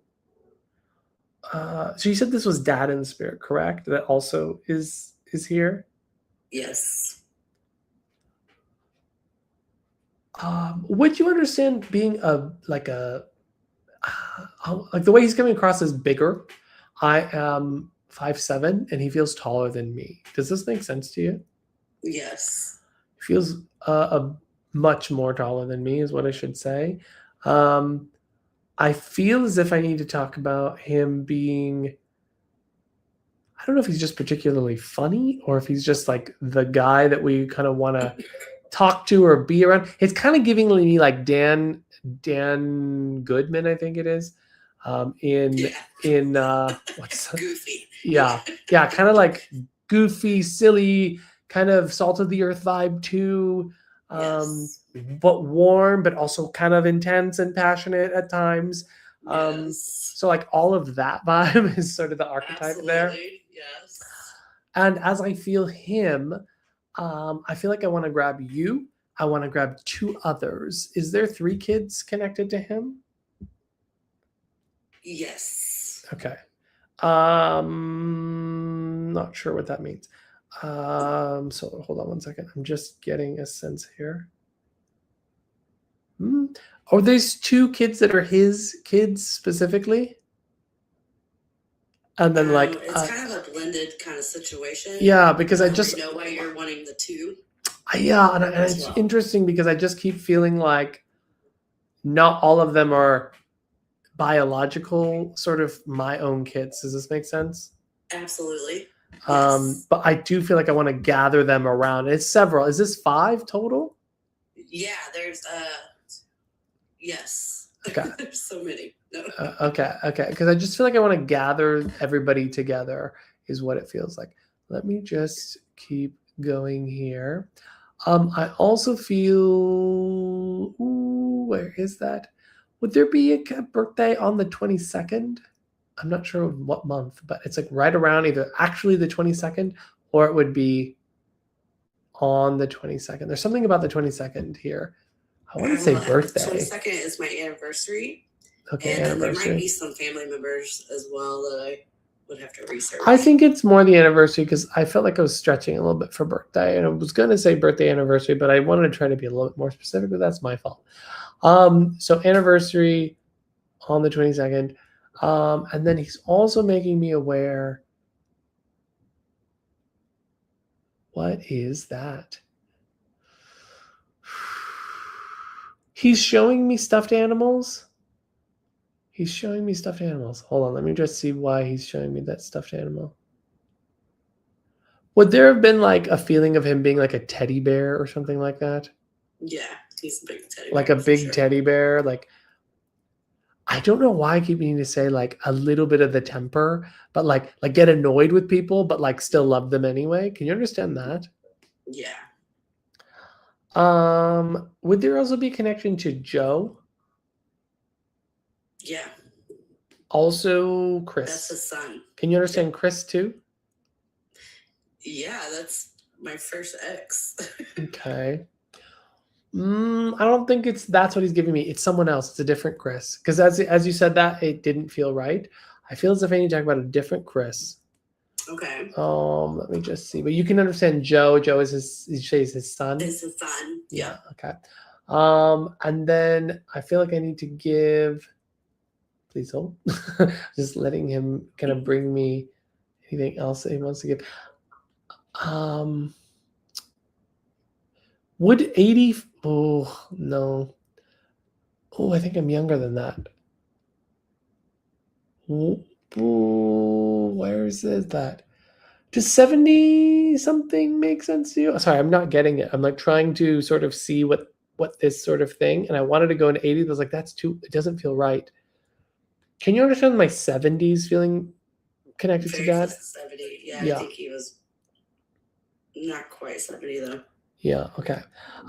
So you said this was dad in the spirit, correct? That also is here.
Yes.
Would you understand being like the way he's coming across as bigger? I am 5'7", and he feels taller than me. Does this make sense to you?
Yes.
He feels a much more taller than me, is what I should say. I feel as if I need to talk about him being, I don't know if he's just particularly funny or if he's just like the guy that we kind of want to talk to or be around. It's kind of giving me like Dan Goodman, I think it is. In what's
Goofy.
Yeah, kind of like goofy, silly, kind of salt of the earth vibe too.
Yes.
But warm, but also kind of intense and passionate at times.
Yes.
So like all of that vibe is sort of the archetype there.
Yes.
And as I feel him, I feel like I want to grab you. I want to grab 2 others. Is there 3 kids connected to him?
Yes.
Okay. Not sure what that means. So hold on one second. I'm just getting a sense here. Are these 2 kids that are his kids specifically? And then
it's kind of a blended kind of situation.
Yeah, because I just
know why you're wanting the 2.
Yeah, and it's interesting because I just keep feeling like not all of them are biological, sort of my own kids. Does this make sense?
Absolutely.
Yes. But I do feel like I want to gather them around. It's several. Is this 5 total?
Yeah, there's yes.
Okay.
There's so many. No.
Okay. Because I just feel like I want to gather everybody together is what it feels like. Let me just keep going here. I also feel, where is that? Would there be a birthday on the 22nd? I'm not sure what month, but it's like right around either actually the 22nd or it would be on the 22nd. There's something about the 22nd here. I want to say birthday.
The 22nd is my anniversary.
Okay,
and
anniversary.
There might be some family members as well that I would have to research.
I think it's more the anniversary because I felt like I was stretching a little bit for birthday, and I was going to say birthday anniversary, but I wanted to try to be a little bit more specific, but that's my fault. So anniversary on the 22nd. And then he's also making me aware. What is that? He's showing me stuffed animals. He's showing me stuffed animals. Hold on, let me just see why he's showing me that stuffed animal. Would there have been like a feeling of him being like a teddy bear or something like that?
Yeah, he's a big teddy bear.
Like a big
sure.
teddy bear. Like, I don't know why I keep needing to say like a little bit of the temper, but like get annoyed with people, but like still love them anyway. Can you understand that?
Yeah.
Would there also be a connection to Joe?
Yeah.
Also Chris.
That's his son.
Can you understand Chris too?
Yeah, that's my first ex.
Okay. I don't think that's what he's giving me. It's someone else. It's a different Chris. Because as you said that, it didn't feel right. I feel as if I need to talk about a different Chris.
Okay.
Let me just see. But you can understand Joe. Joe is his son.
It's his son.
Yeah. Okay. And then I feel like I need to give. Please hold. Just letting him kind of bring me anything else that he wants to give. Would 80? Oh no. Oh, I think I'm younger than that. Oh, where is that? Does 70 something make sense to you? Sorry, I'm not getting it. I'm like trying to sort of see what this sort of thing, and I wanted to go into 80. I was like, that's too. It doesn't feel right. Can you understand my 70s feeling connected to that?
70. Yeah, I think he was not quite 70 though.
Yeah. Okay.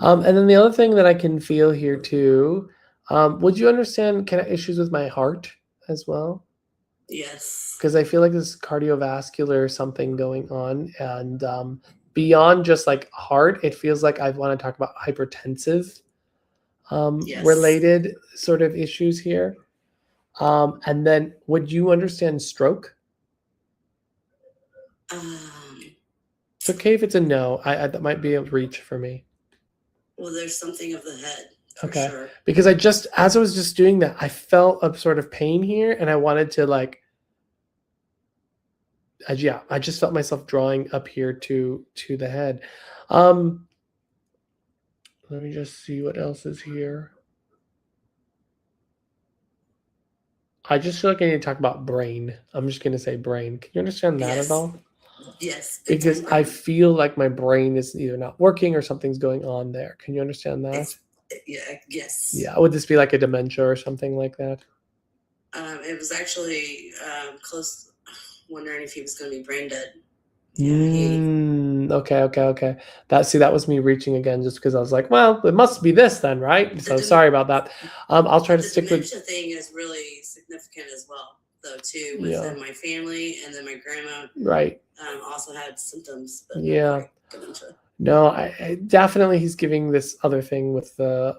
And then the other thing that I can feel here too. Would you understand kind of issues with my heart as well?
Yes.
Because I feel like there's cardiovascular something going on, and beyond just like heart, it feels like I want to talk about hypertensive related sort of issues here. And then would you understand stroke? It's okay if it's a no. I that might be a reach for me.
Well, there's something of the head.
Okay.
Sure.
Because as I was just doing that, I felt a sort of pain here, and I wanted to like. I just felt myself drawing up here to the head. Let me just see what else is here. I just feel like I need to talk about brain. I'm just going to say brain. Can you understand that at all?
Yes.
Because I feel like my brain is either not working or something's going on there. Can you understand that?
Yes.
Yeah. Would this be like a dementia or something like that?
It was actually close. Wondering if he was going to be brain dead.
Okay. That was me reaching again, just because I was like, well, it must be this then, right? So sorry about that. I'll try to stick with.
The dementia thing is really significant as well, though, too, within my family, and then my grandma,
right,
also had symptoms. But dementia.
No, I definitely he's giving this other thing with the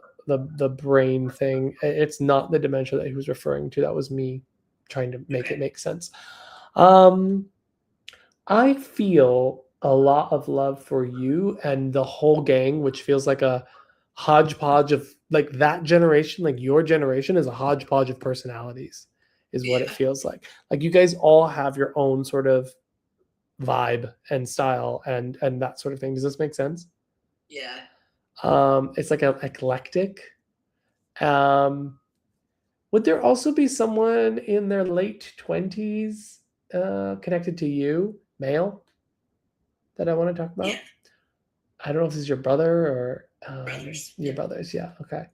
brain thing. It's not the dementia that he was referring to. That was me trying to make it make sense. I feel a lot of love for you and the whole gang, which feels like a hodgepodge of like that generation, like your generation is a hodgepodge of personalities, is what it feels like. Like you guys all have your own sort of vibe and style and that sort of thing. Does this make sense?
Yeah.
It's like an eclectic. Would there also be someone in their late 20s connected to you, male, that I want to talk about?
Yeah.
I don't know if this is your brother or
brothers.
Your brothers. Yeah. Okay.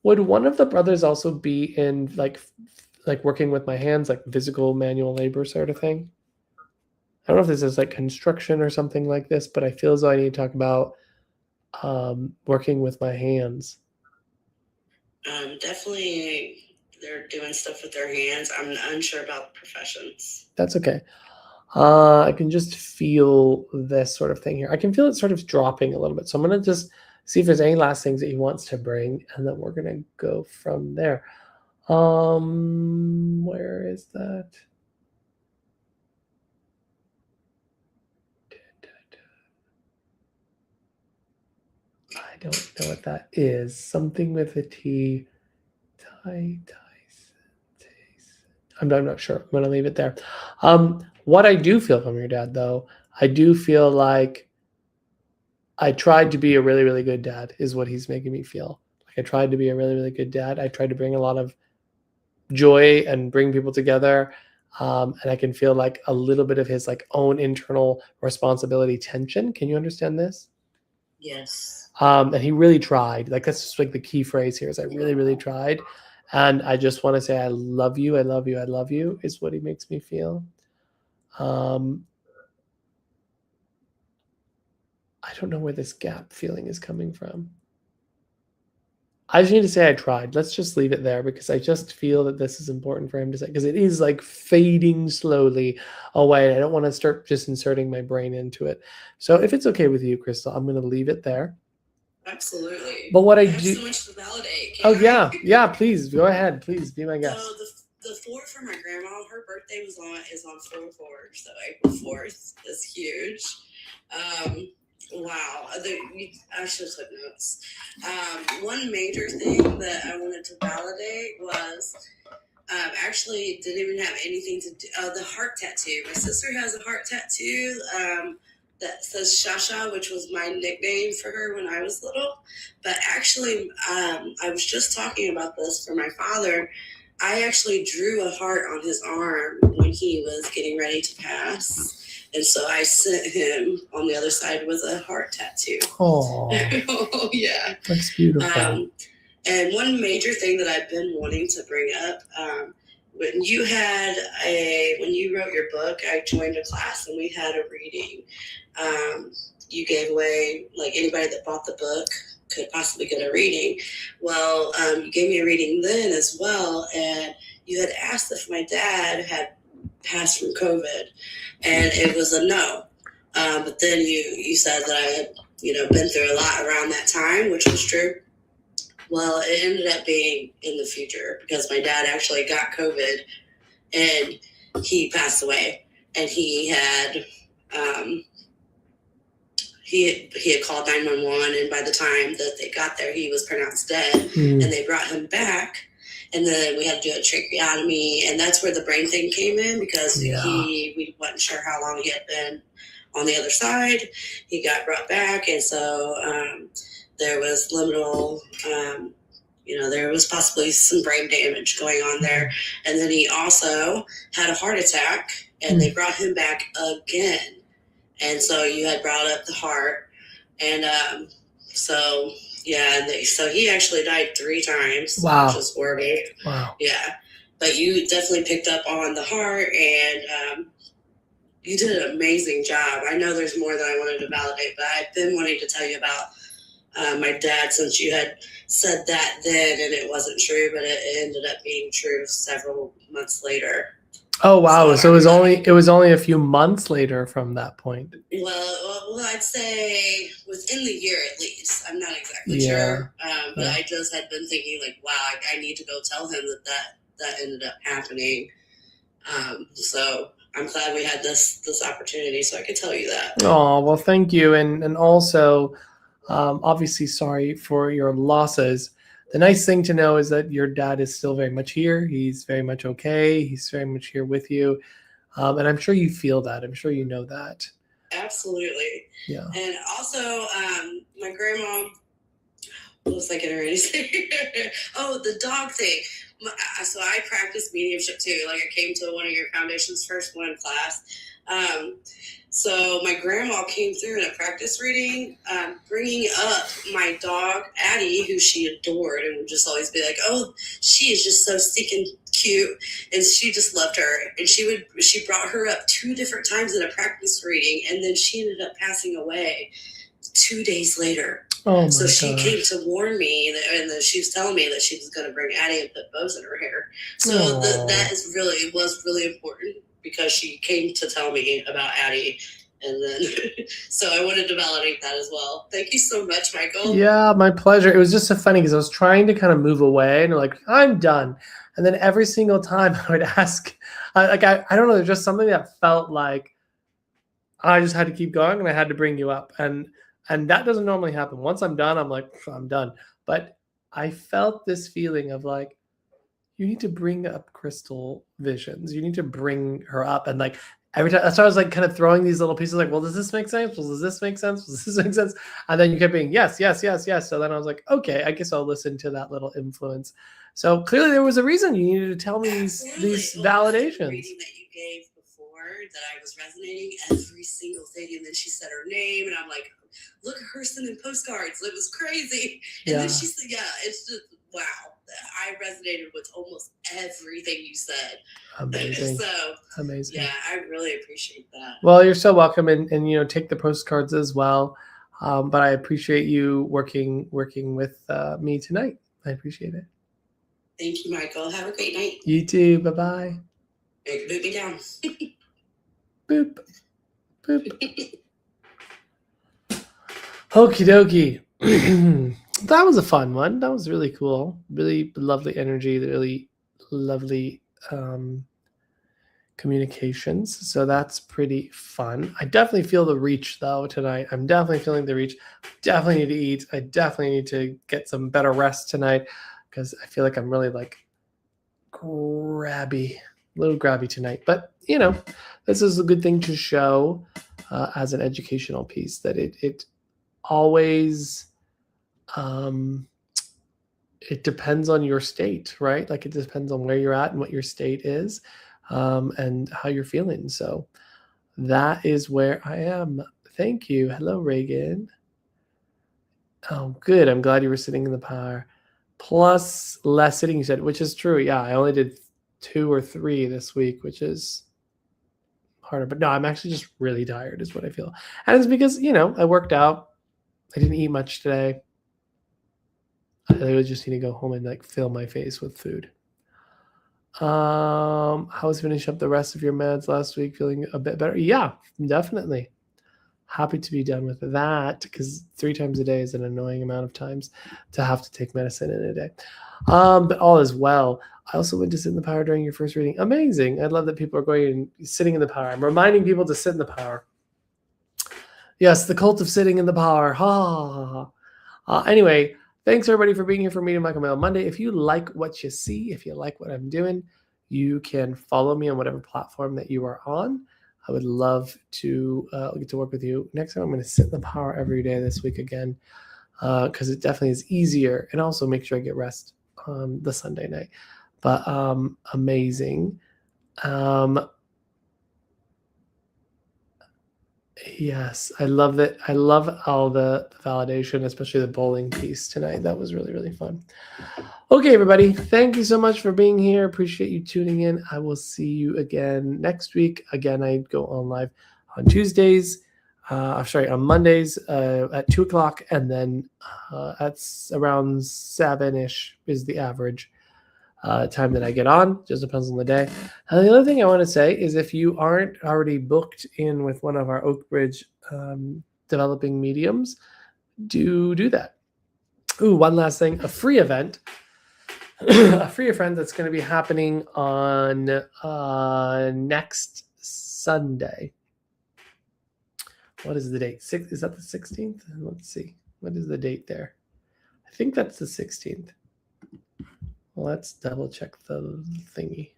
Would one of the brothers also be in like working with my hands, like physical manual labor sort of thing? I don't know if this is like construction or something like this, but I feel as though I need to talk about working with my hands.
Definitely they're doing stuff with their hands. I'm unsure about professions.
That's okay. I can just feel this sort of thing here. I can feel it sort of dropping a little bit. So I'm going to just see if there's any last things that he wants to bring, and then we're going to go from there. Where is that? I don't know what that is. Something with a T. I'm not sure. I'm going to leave it there. What I do feel from your dad, though, I do feel like I tried to be a really, really good dad, is what he's making me feel. Like I tried to be a really, really good dad. I tried to bring a lot of joy and bring people together. And I can feel like a little bit of his like own internal responsibility tension. Can you understand this?
Yes.
And he really tried. Like that's just like the key phrase here is I really, really tried. And I just want to say I love you, I love you, I love you is what he makes me feel. I don't know where this gap feeling is coming from. I just need to say I tried. Let's just leave it there because I just feel that this is important for him to say because it is like fading slowly away. I don't want to start just inserting my brain into it. So if it's okay with you, Crystal, I'm going to leave it there.
Absolutely.
But what I
have
do,
so much to validate.
Yeah, please go ahead. Please be my guest.
So the 4 for my grandma, her birthday is on 4/4, so April 4th is huge. Wow, I should have took notes. One major thing that I wanted to validate was actually didn't even have anything to do. The heart tattoo. My sister has a heart tattoo that says Shasha, which was my nickname for her when I was little. But actually, I was just talking about this for my father. I actually drew a heart on his arm when he was getting ready to pass. And so I sent him on the other side with a heart tattoo.
Oh,
Oh yeah.
That's beautiful.
And one major thing that I've been wanting to bring up, when you wrote your book, I joined a class and we had a reading. You gave away, like anybody that bought the book could possibly get a reading. Well, you gave me a reading then as well, and you had asked if my dad had passed from COVID, and it was a no. But then you said that I had, been through a lot around that time, which was true. Well, it ended up being in the future because my dad actually got COVID and he passed away. And he had he had called 911, and by the time that they got there, he was pronounced dead. And they brought him back, and then we had to do a tracheotomy, and that's where the brain thing came in because we wasn't sure how long he had been on the other side. He got brought back, and so there was liminal, there was possibly some brain damage going on there. And then he also had a heart attack, and they brought him back again. And so you had brought up the heart. And so he actually died 3 times.
Wow.
Which was horrible.
Wow.
Yeah. But you definitely picked up on the heart, and you did an amazing job. I know there's more that I wanted to validate, but I've been wanting to tell you about my dad since you had said that then, and it wasn't true, but it ended up being true several months later.
Oh wow! So it was only a few months later from that point.
Well, I'd say within the year at least. I'm not exactly sure, but I just had been thinking like, wow, I need to go tell him that ended up happening. So I'm glad we had this opportunity, so I could tell you that.
Oh well, thank you, and also, obviously, sorry for your losses. The nice thing to know is that your dad is still very much here. He's very much okay. He's very much here with you. And I'm sure you feel that. I'm sure you know that.
Absolutely.
Yeah.
And also, my grandma, what was I getting ready to say? Oh, the dog thing. So I practiced mediumship too. Like I came to one of your foundation's first one class. So my grandma came through in a practice reading, bringing up my dog, Addie, who she adored and would just always be like, oh, she is just so stinking cute. And she just loved her. And she brought her up 2 different times in a practice reading. And then she ended up passing away 2 days later.
Oh my
so she
gosh.
came to warn me, and then she was telling me that she was going to bring Addie and put bows in her hair. So that was really important because she came to tell me about Addie, And then, so I wanted to validate that as well. Thank you so much, Michael.
Yeah, my pleasure. It was just so funny because I was trying to kind of move away and like, I'm done. And then every single time I would ask, I don't know, there's just something that felt like I just had to keep going and I had to bring you up. And that doesn't normally happen. Once I'm done, I'm like, I'm done. But I felt this feeling of like, you need to bring up Crystal Visions. You need to bring her up. And like every time, that's why I was like kind of throwing these little pieces like, well, does this make sense? Well, does this make sense? Does this make sense? And then you kept being, yes, yes, yes, yes. So then I was like, okay, I guess I'll listen to that little influence. So clearly there was a reason you needed to tell me these validations.
Reading that you gave before that I was resonating every single thing. And then she said her name and I'm like, look at her sending postcards. It was crazy. And then she said, yeah, it's just, wow. I resonated with almost everything you said.
Amazing.
So
amazing.
Yeah, I really appreciate that.
Well, you're so welcome, and take the postcards as well. But I appreciate you working with me tonight. I appreciate it.
Thank you, Michael. Have a great night.
You too. Bye-bye.
Boot me down.
Boop. Boop. Okie dokie. That was a fun one. That was really cool. Really lovely energy. Really lovely communications. So that's pretty fun. I definitely feel the reach though tonight. I'm definitely feeling the reach. Definitely need to eat. I definitely need to get some better rest tonight because I feel like I'm really like a little grabby tonight. But this is a good thing to show as an educational piece that it always it depends on your state, right? Like it depends on where you're at and what your state is and how you're feeling. So that is where I am. Thank you. Hello, Reagan. Oh, good. I'm glad you were sitting in the power. Plus less sitting, you said, which is true. Yeah, I only did 2 or 3 this week, which is harder. But no, I'm actually just really tired is what I feel. And it's because, I worked out. I didn't eat much today. I would just need to go home and like fill my face with food. How was finish up the rest of your meds last week? Feeling a bit better? Yeah, definitely. Happy to be done with that because 3 times a day is an annoying amount of times to have to take medicine in a day. But all is well. I also went to sit in the power during your first reading. Amazing. I love that people are going and sitting in the power. I'm reminding people to sit in the power. Yes, the cult of sitting in the power. Anyway, thanks everybody for being here for Meeting Michael Mayo Monday. If you like what you see, if you like what I'm doing, you can follow me on whatever platform that you are on. I would love to get to work with you. Next time I'm going to sit in the power every day this week again because it definitely is easier and also make sure I get rest on the Sunday night. But amazing. Yes, I love it. I love all the validation, especially the bowling piece tonight. That was really, really fun. Okay, everybody. Thank you so much for being here. Appreciate you tuning in. I will see you again next week. Again, I go on live on Tuesdays. On Mondays at 2 o'clock. And then that's around 7-ish is the average time that I get on. Just depends on the day. And the other thing I want to say is if you aren't already booked in with one of our Oakbridge developing mediums, do that. Ooh, one last thing, a free event. A free event that's going to be happening on next Sunday. What is the date? Is that the 16th? Let's see. What is the date there? I think that's the 16th. Let's double check the thingy.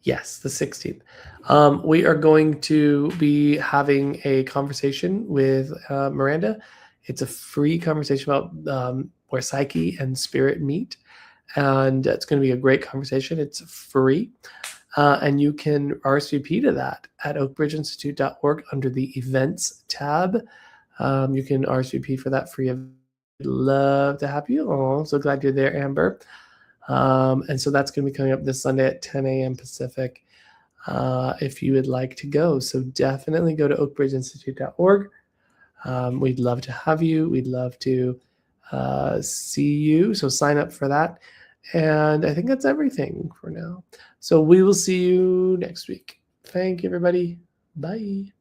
Yes, the 16th. We are going to be having a conversation with Miranda. It's a free conversation about where psyche and spirit meet. And it's going to be a great conversation. It's free. And you can RSVP to that at oakbridgeinstitute.org under the events tab. You can RSVP for that free event. I'd love to have you. Oh, I'm so glad you're there, Amber. And so that's going to be coming up this Sunday at 10 a.m. Pacific if you would like to go. So definitely go to oakbridgeinstitute.org. We'd love to have you. We'd love to see you. So sign up for that. And I think that's everything for now. So we will see you next week. Thank you, everybody. Bye.